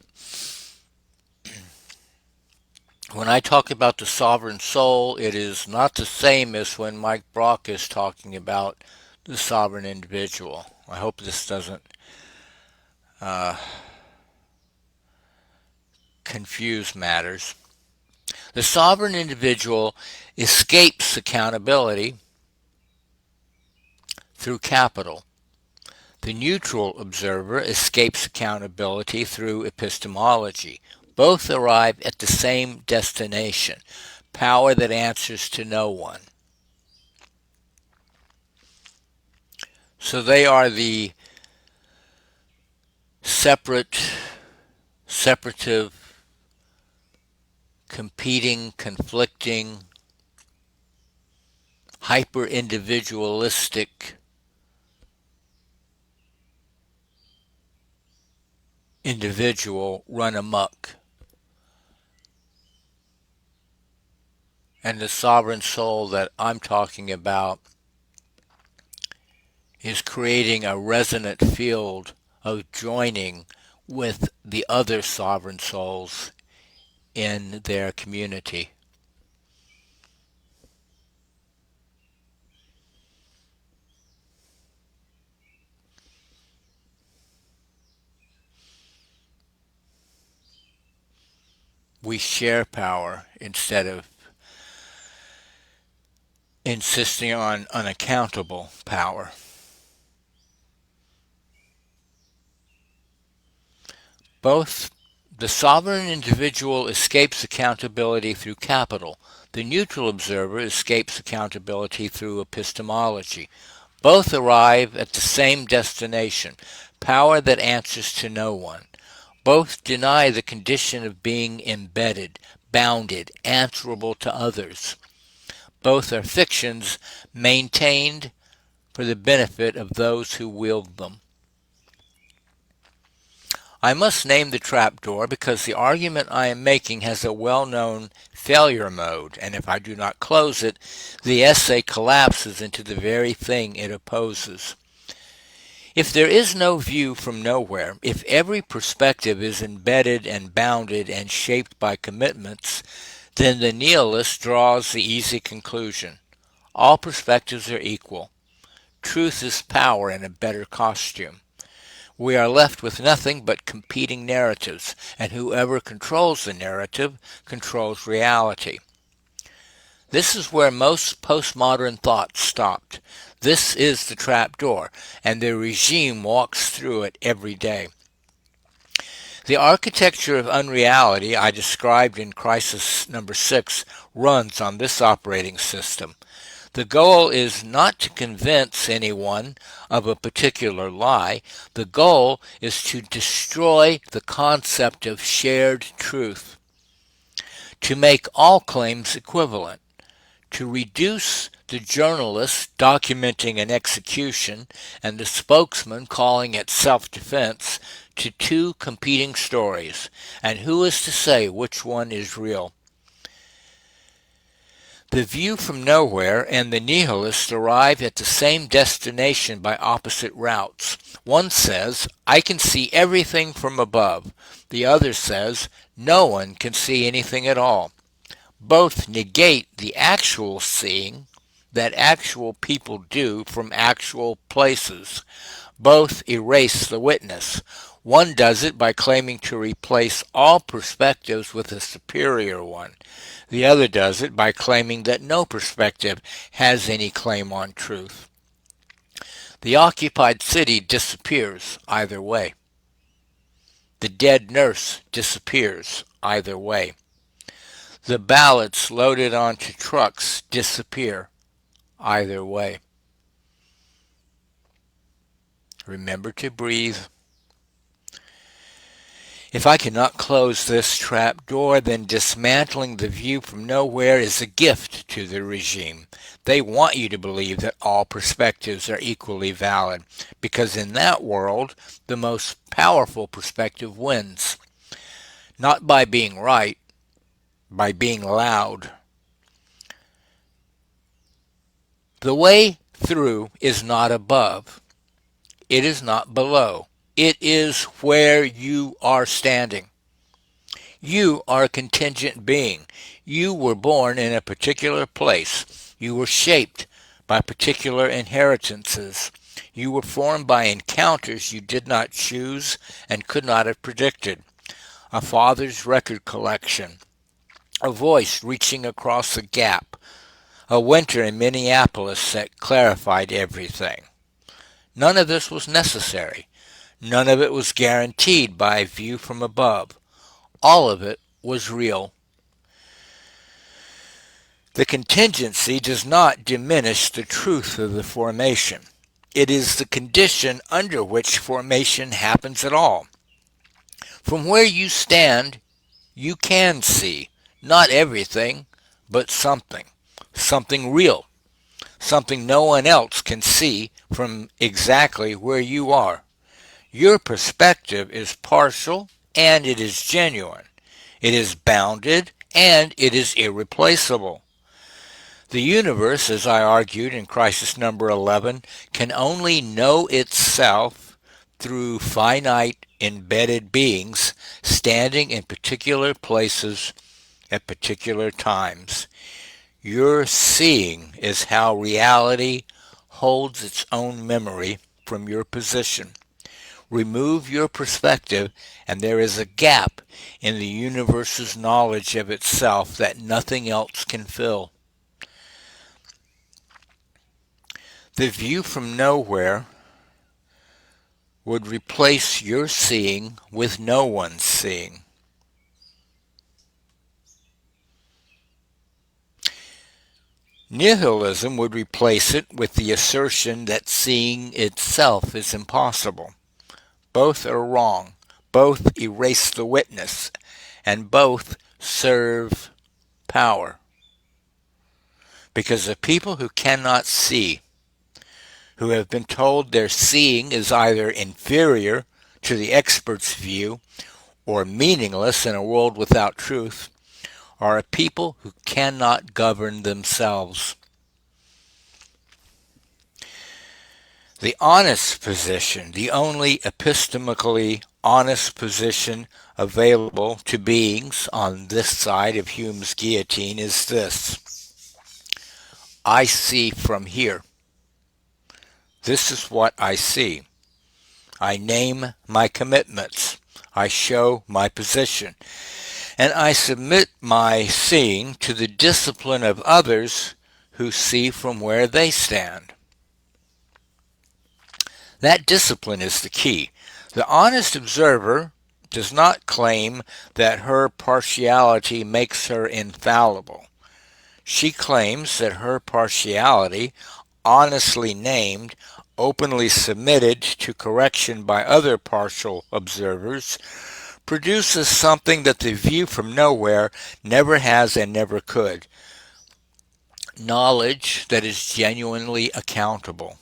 when I talk about the sovereign soul, it is not the same as when Mike Brock is talking about the sovereign individual. I hope this doesn't confuse matters. The sovereign individual escapes accountability through capital. The neutral observer escapes accountability through epistemology. Both arrive at the same destination, power that answers to no one. So they are the separative, competing, conflicting, hyper-individualistic individual run amok. And the sovereign soul that I'm talking about is creating a resonant field of joining with the other sovereign souls in their community. We share power instead of insisting on unaccountable power. Both the sovereign individual escapes accountability through capital. The neutral observer escapes accountability through epistemology. Both arrive at the same destination, power that answers to no one. Both deny the condition of being embedded, bounded, answerable to others. Both are fictions maintained for the benefit of those who wield them. I must name the trapdoor because the argument I am making has a well-known failure mode, and if I do not close it, the essay collapses into the very thing it opposes. If there is no view from nowhere, if every perspective is embedded and bounded and shaped by commitments, then the nihilist draws the easy conclusion. All perspectives are equal. Truth is power in a better costume. We are left with nothing but competing narratives, and whoever controls the narrative controls reality. This is where most postmodern thought stopped. This is the trapdoor, and the regime walks through it every day. The architecture of unreality I described in Crisis number 6 runs on this operating system. The goal is not to convince anyone of a particular lie. The goal is to destroy the concept of shared truth, to make all claims equivalent, to reduce the journalist documenting an execution and the spokesman calling it self-defense to two competing stories. And who is to say which one is real? The view from nowhere and the nihilist arrive at the same destination by opposite routes. One says, I can see everything from above. The other says, no one can see anything at all. Both negate the actual seeing that actual people do from actual places. Both erase the witness. One does it by claiming to replace all perspectives with a superior one. The other does it by claiming that no perspective has any claim on truth. The occupied city disappears either way. The dead nurse disappears either way. The ballots loaded onto trucks disappear either way. Remember to breathe. If I cannot close this trap door, then dismantling the view from nowhere is a gift to the regime. They want you to believe that all perspectives are equally valid, because in that world, the most powerful perspective wins. Not by being right, by being loud. The way through is not above. It is not below. It is where you are standing. You are a contingent being. You were born in a particular place. You were shaped by particular inheritances. You were formed by encounters you did not choose and could not have predicted. A father's record collection. A voice reaching across a gap. A winter in Minneapolis that clarified everything. None of this was necessary. None of it was guaranteed by a view from above. All of it was real. The contingency does not diminish the truth of the formation. It is the condition under which formation happens at all. From where you stand, you can see, not everything, but something. Something real. Something no one else can see from exactly where you are. Your perspective is partial and it is genuine. It is bounded and it is irreplaceable. The universe, as I argued in crisis number 11, can only know itself through finite embedded beings standing in particular places at particular times. Your seeing is how reality holds its own memory from your position. Remove your perspective, and there is a gap in the universe's knowledge of itself that nothing else can fill. The view from nowhere would replace your seeing with no one's seeing. Nihilism would replace it with the assertion that seeing itself is impossible. Both are wrong. Both erase the witness, and both serve power. Because the people who cannot see, who have been told their seeing is either inferior to the expert's view or meaningless in a world without truth, are a people who cannot govern themselves. The honest position, the only epistemically honest position available to beings on this side of Hume's guillotine is this. I see from here. This is what I see. I name my commitments. I show my position. And I submit my seeing to the discipline of others who see from where they stand. That discipline is the key. The honest observer does not claim that her partiality makes her infallible. She claims that her partiality, honestly named, openly submitted to correction by other partial observers, produces something that the view from nowhere never has and never could: knowledge that is genuinely accountable,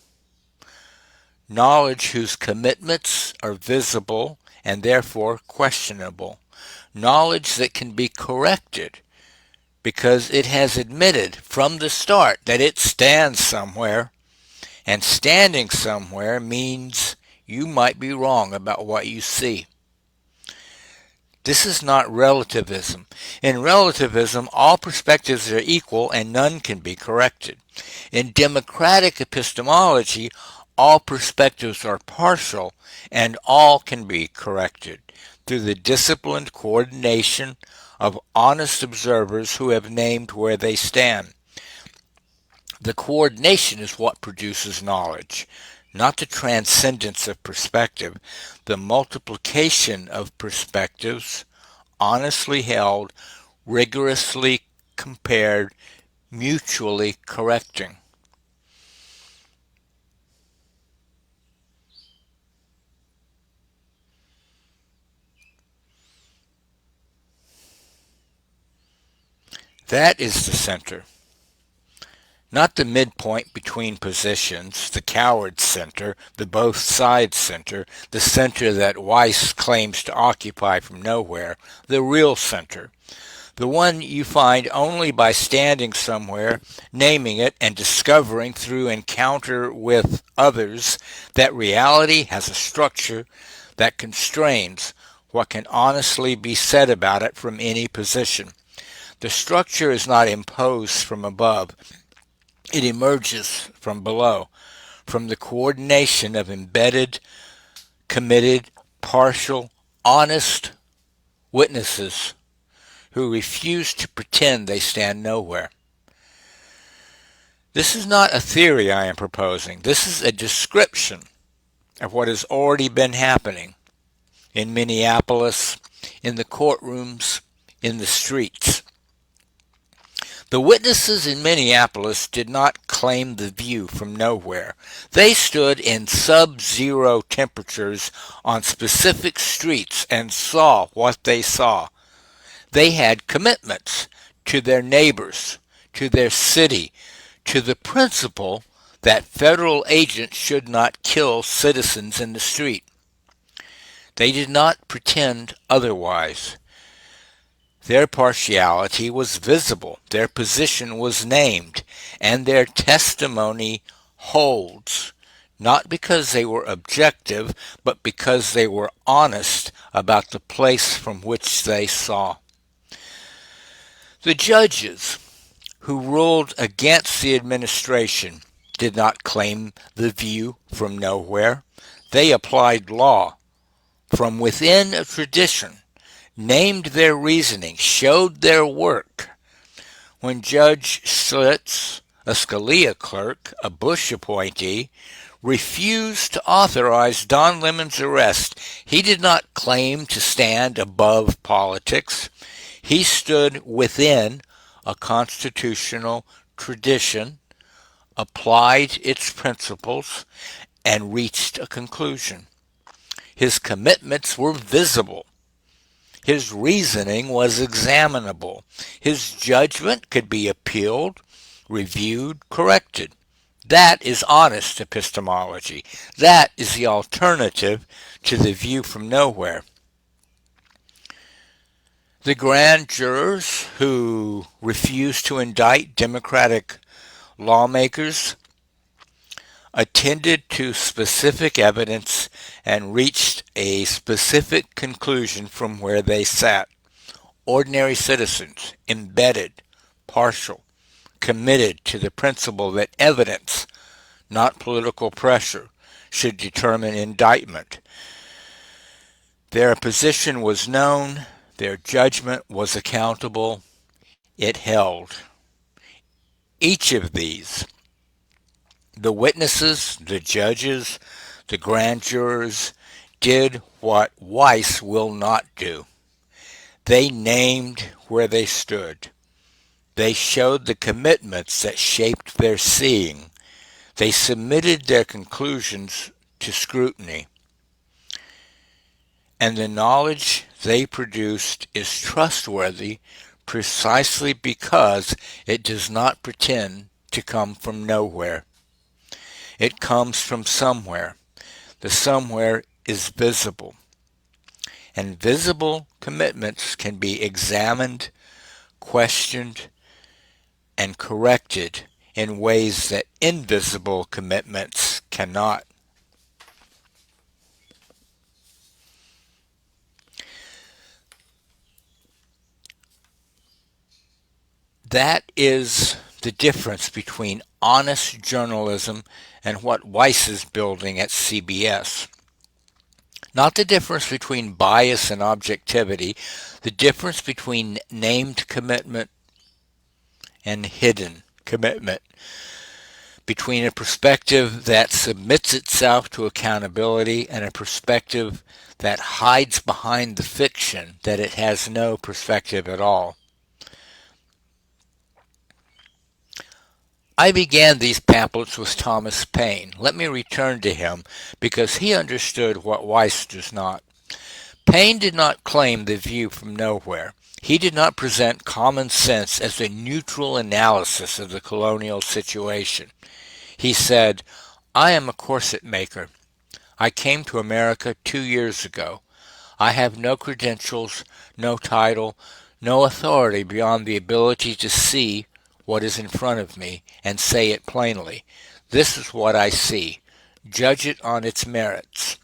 knowledge whose commitments are visible and therefore questionable, knowledge that can be corrected because it has admitted from the start that it stands somewhere, and standing somewhere means you might be wrong about what you see. This is not relativism. In relativism, all perspectives are equal and none can be corrected. In democratic epistemology, all perspectives are partial and all can be corrected through the disciplined coordination of honest observers who have named where they stand. The coordination is what produces knowledge, not the transcendence of perspective, the multiplication of perspectives, honestly held, rigorously compared, mutually correcting. That is the center. Not the midpoint between positions, the coward center, the both sides center, the center that Weiss claims to occupy from nowhere, the real center. The one you find only by standing somewhere, naming it, and discovering through encounter with others that reality has a structure that constrains what can honestly be said about it from any position. The structure is not imposed from above. It emerges from below, from the coordination of embedded, committed, partial, honest witnesses who refuse to pretend they stand nowhere. This is not a theory I am proposing. This is a description of what has already been happening in Minneapolis, in the courtrooms, in the streets. The witnesses in Minneapolis did not claim the view from nowhere. They stood in sub-zero temperatures on specific streets and saw what they saw. They had commitments to their neighbors, to their city, to the principle that federal agents should not kill citizens in the street. They did not pretend otherwise. Their partiality was visible, their position was named, and their testimony holds, not because they were objective, but because they were honest about the place from which they saw. The judges who ruled against the administration did not claim the view from nowhere. They applied law from within a tradition, named their reasoning, showed their work. When Judge Schlitz, a Scalia clerk, a Bush appointee, refused to authorize Don Lemon's arrest, he did not claim to stand above politics. He stood within a constitutional tradition, applied its principles, and reached a conclusion. His commitments were visible. His reasoning was examinable. His judgment could be appealed, reviewed, corrected. That is honest epistemology. That is the alternative to the view from nowhere. The grand jurors who refused to indict Democratic lawmakers attended to specific evidence and reached a specific conclusion from where they sat. Ordinary citizens, embedded, partial, committed to the principle that evidence, not political pressure, should determine indictment. Their position was known, their judgment was accountable, it held. Each of these, the witnesses, the judges, the grand jurors, did what Weiss will not do. They named where they stood. They showed the commitments that shaped their seeing. They submitted their conclusions to scrutiny. And the knowledge they produced is trustworthy precisely because it does not pretend to come from nowhere. It comes from somewhere. The somewhere is visible. And visible commitments can be examined, questioned, and corrected in ways that invisible commitments cannot. That is the difference between honest journalism and what Weiss is building at CBS. Not the difference between bias and objectivity, the difference between named commitment and hidden commitment, between a perspective that submits itself to accountability and a perspective that hides behind the fiction that it has no perspective at all. I began these pamphlets with Thomas Paine. Let me return to him because he understood what Weiss does not. Paine did not claim the view from nowhere. He did not present common sense as a neutral analysis of the colonial situation. He said, I am a corset maker. I came to America 2 years ago. I have no credentials, no title, no authority beyond the ability to see what is in front of me and say it plainly. This is what I see. Judge it on its merits.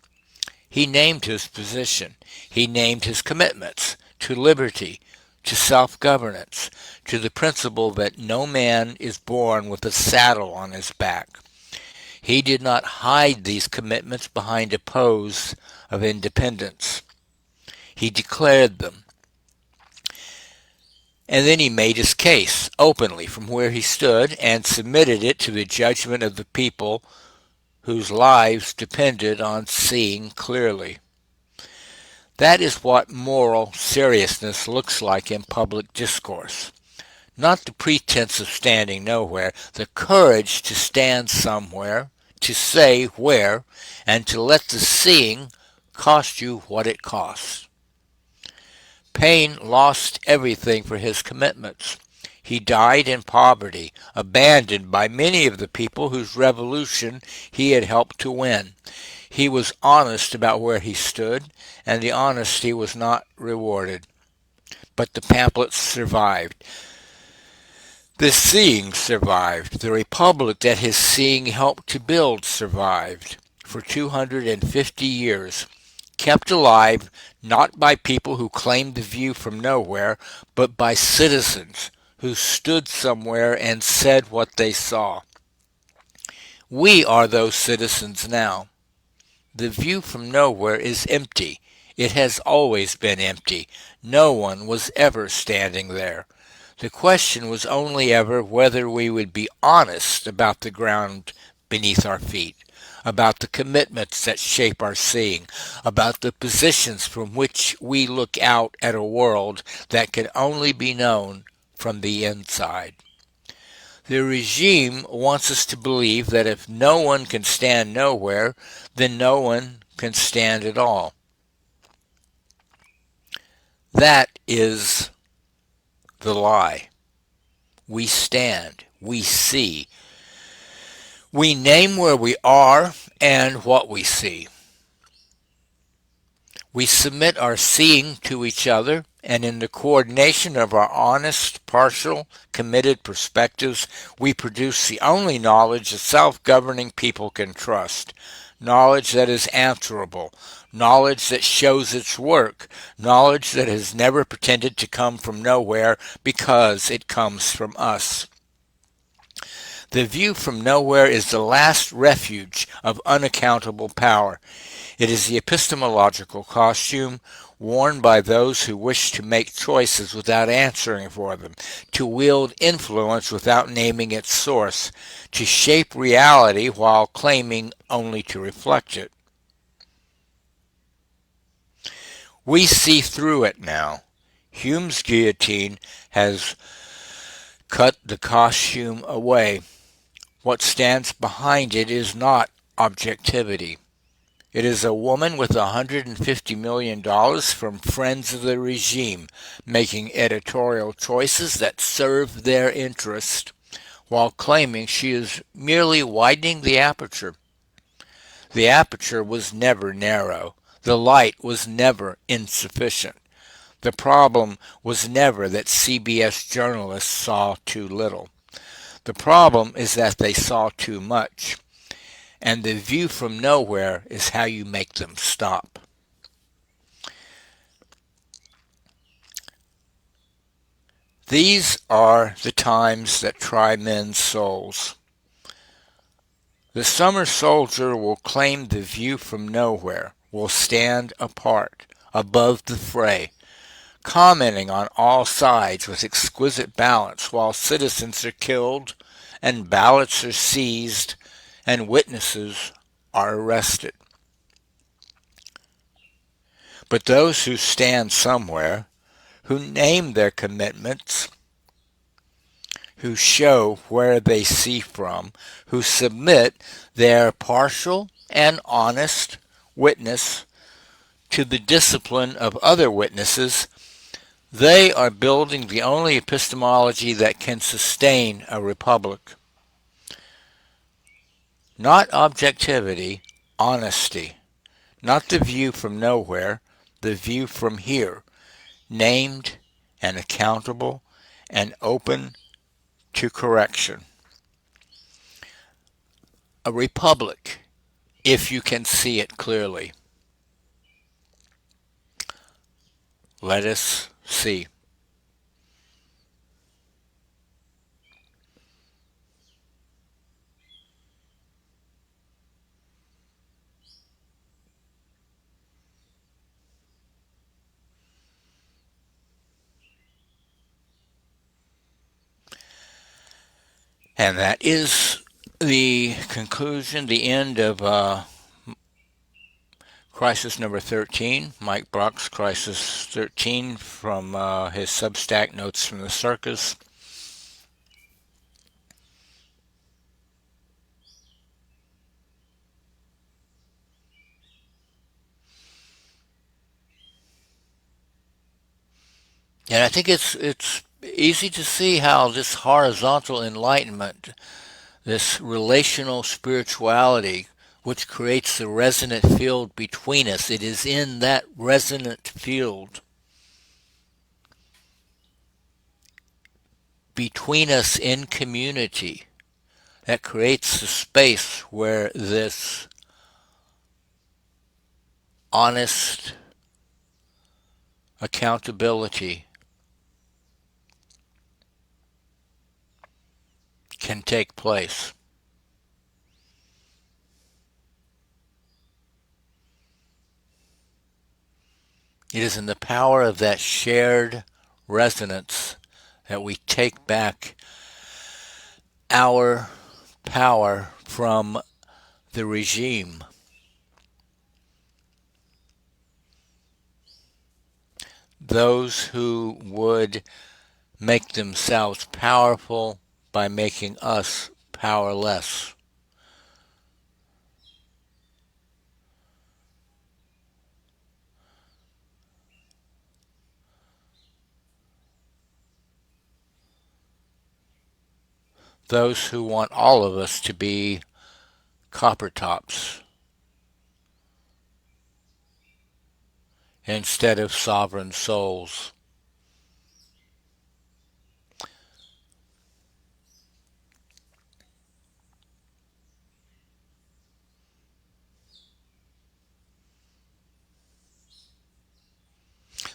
He named his position. He named his commitments to liberty, to self-governance, to the principle that no man is born with a saddle on his back. He did not hide these commitments behind a pose of independence. He declared them. And then he made his case openly from where he stood and submitted it to the judgment of the people whose lives depended on seeing clearly. That is what moral seriousness looks like in public discourse. Not the pretense of standing nowhere, the courage to stand somewhere, to say where, and to let the seeing cost you what it costs. Paine lost everything for his commitments. He died in poverty, abandoned by many of the people whose revolution he had helped to win. He was honest about where he stood, and the honesty was not rewarded. But the pamphlets survived. The seeing survived. The republic that his seeing helped to build survived for 250 years, kept alive not by people who claimed the view from nowhere, but by citizens who stood somewhere and said what they saw. We are those citizens now. The view from nowhere is empty. It has always been empty. No one was ever standing there. The question was only ever whether we would be honest about the ground beneath our feet, about the commitments that shape our seeing, about the positions from which we look out at a world that can only be known from the inside. The regime wants us to believe that if no one can stand nowhere, then no one can stand at all. That is the lie. We stand, we see. We name where we are and what we see. We submit our seeing to each other, and in the coordination of our honest, partial, committed perspectives, we produce the only knowledge a self-governing people can trust. Knowledge that is answerable, knowledge that shows its work, knowledge that has never pretended to come from nowhere because it comes from us. The view from nowhere is the last refuge of unaccountable power. It is the epistemological costume worn by those who wish to make choices without answering for them, to wield influence without naming its source, to shape reality while claiming only to reflect it. We see through it now. Hume's guillotine has Cut the costume away. What stands behind it is not objectivity. It is a woman with $150 million from friends of the regime making editorial choices that serve their interest while claiming she is merely widening the aperture. The aperture was never narrow. The light was never insufficient. The problem was never that CBS journalists saw too little. The problem is that they saw too much. And the view from nowhere is how you make them stop. These are the times that try men's souls. The summer soldier will claim the view from nowhere, will stand apart, above the fray, commenting on all sides with exquisite balance while citizens are killed and ballots are seized and witnesses are arrested. But those who stand somewhere, who name their commitments, who show where they see from, who submit their partial and honest witness to the discipline of other witnesses, they are building the only epistemology that can sustain a republic. Not objectivity, honesty. Not the view from nowhere, the view from here, named and accountable and open to correction. A republic, if you can see it clearly. Let us see. And that is the conclusion, the end of Crisis number 13, Mike Brock's Crisis 13 from his Substack Notes from the Circus. And I think it's easy to see how this horizontal enlightenment, this relational spirituality, which creates the resonant field between us, it is in that resonant field between us in community that creates the space where this honest accountability can take place. It is in the power of that shared resonance that we take back our power from the regime. Those who would make themselves powerful by making us powerless. Those who want all of us to be copper tops instead of sovereign souls.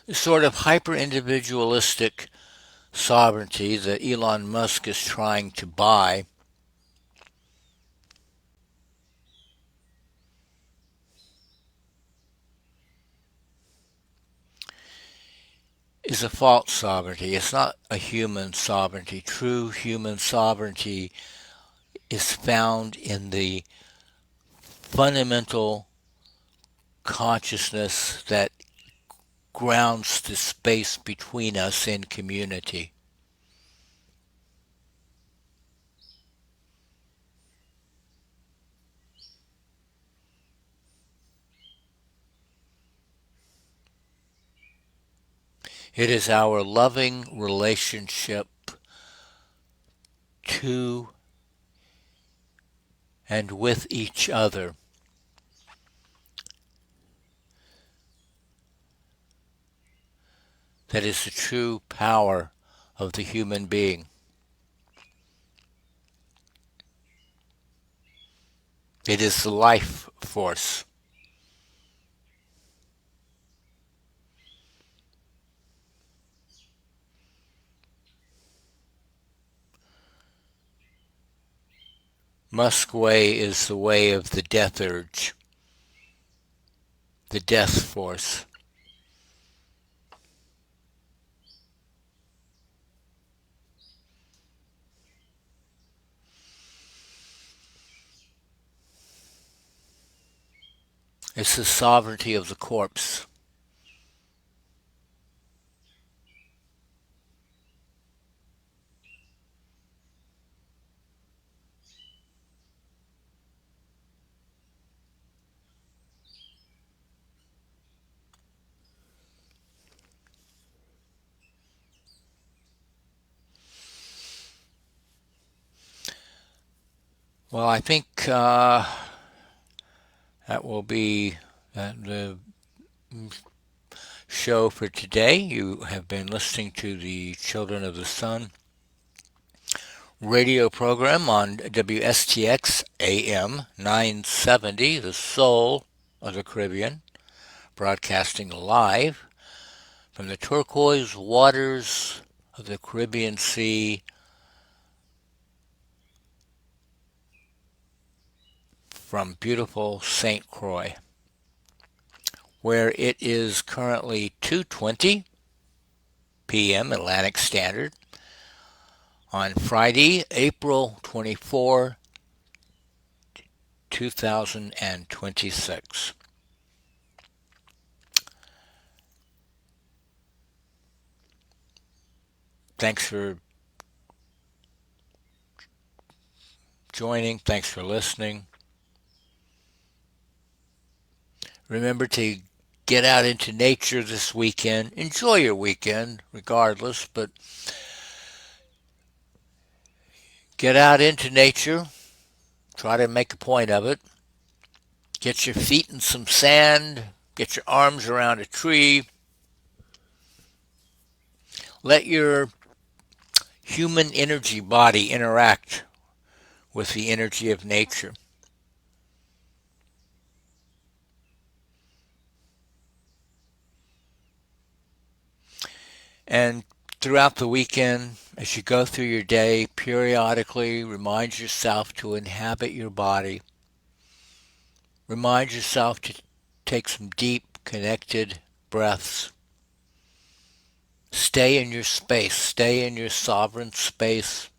The sort of hyper-individualistic sovereignty that Elon Musk is trying to buy is a false sovereignty. It's not a human sovereignty. True human sovereignty is found in the fundamental consciousness that grounds the space between us in community. It is our loving relationship to and with each other that is the true power of the human being. It is the life force. Musk way is the way of the death urge, the death force. It's the sovereignty of the corpse. Well, I think that will be the show for today. You have been listening to the Children of the Sun radio program on WSTX AM 970, the soul of the Caribbean, broadcasting live from the turquoise waters of the Caribbean Sea from beautiful St. Croix, where it is currently 2:20 p.m. Atlantic Standard on Friday, April 24, 2026. Thanks for joining. Thanks for listening. Remember to get out into nature this weekend. Enjoy your weekend, regardless, but get out into nature. Try to make a point of it. Get your feet in some sand. Get your arms around a tree. Let your human energy body interact with the energy of nature. And throughout the weekend, as you go through your day, periodically remind yourself to inhabit your body. Remind yourself to take some deep, connected breaths. Stay in your space. Stay in your sovereign space.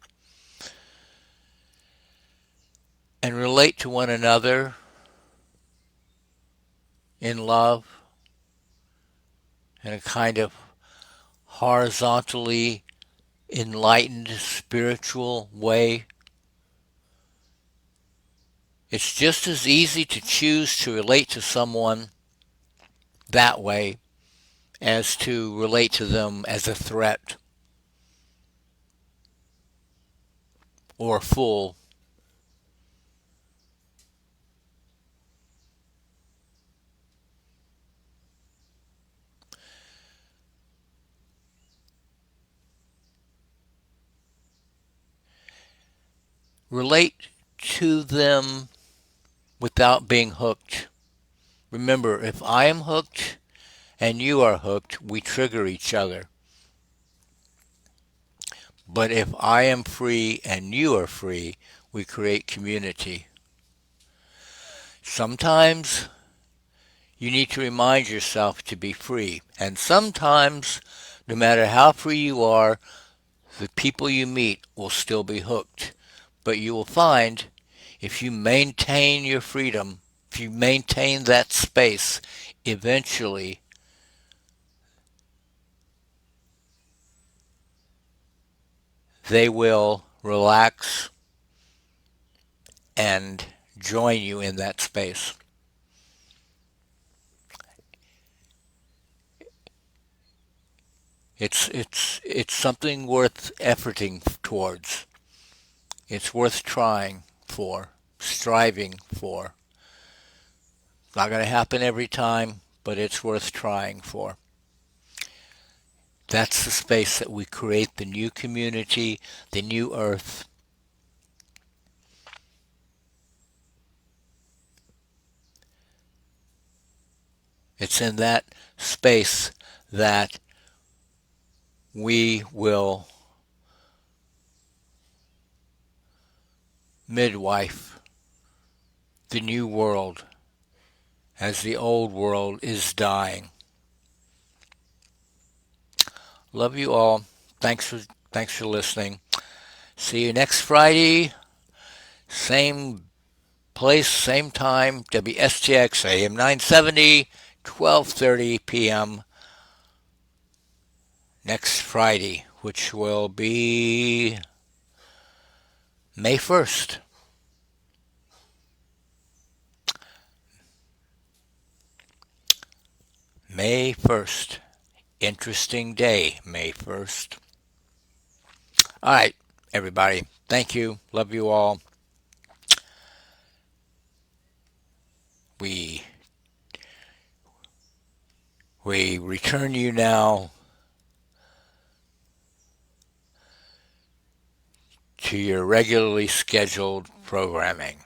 And relate to one another in love in a kind of horizontally enlightened spiritual way. It's just as easy to choose to relate to someone that way as to relate to them as a threat or a fool. Relate to them without being hooked. Remember, if I am hooked and you are hooked, we trigger each other. But if I am free and you are free, we create community. Sometimes you need to remind yourself to be free. And sometimes, no matter how free you are, the people you meet will still be hooked. But you will find if you maintain your freedom, if you maintain that space, eventually they will relax and join you in that space. It's something worth efforting towards. It's worth trying for, striving for. Not going to happen every time, but it's worth trying for. That's the space that we create the new community, the new earth. It's in that space that we will midwife the new world as the old world is dying. Love you all. Thanks for listening. See you next Friday. Same place, same time. WSTX AM 970, 12:30 p.m. next Friday, which will be May 1st. May 1st. Interesting day, May 1st. All right, everybody. Thank you. Love you all. We we return you now to your regularly scheduled programming.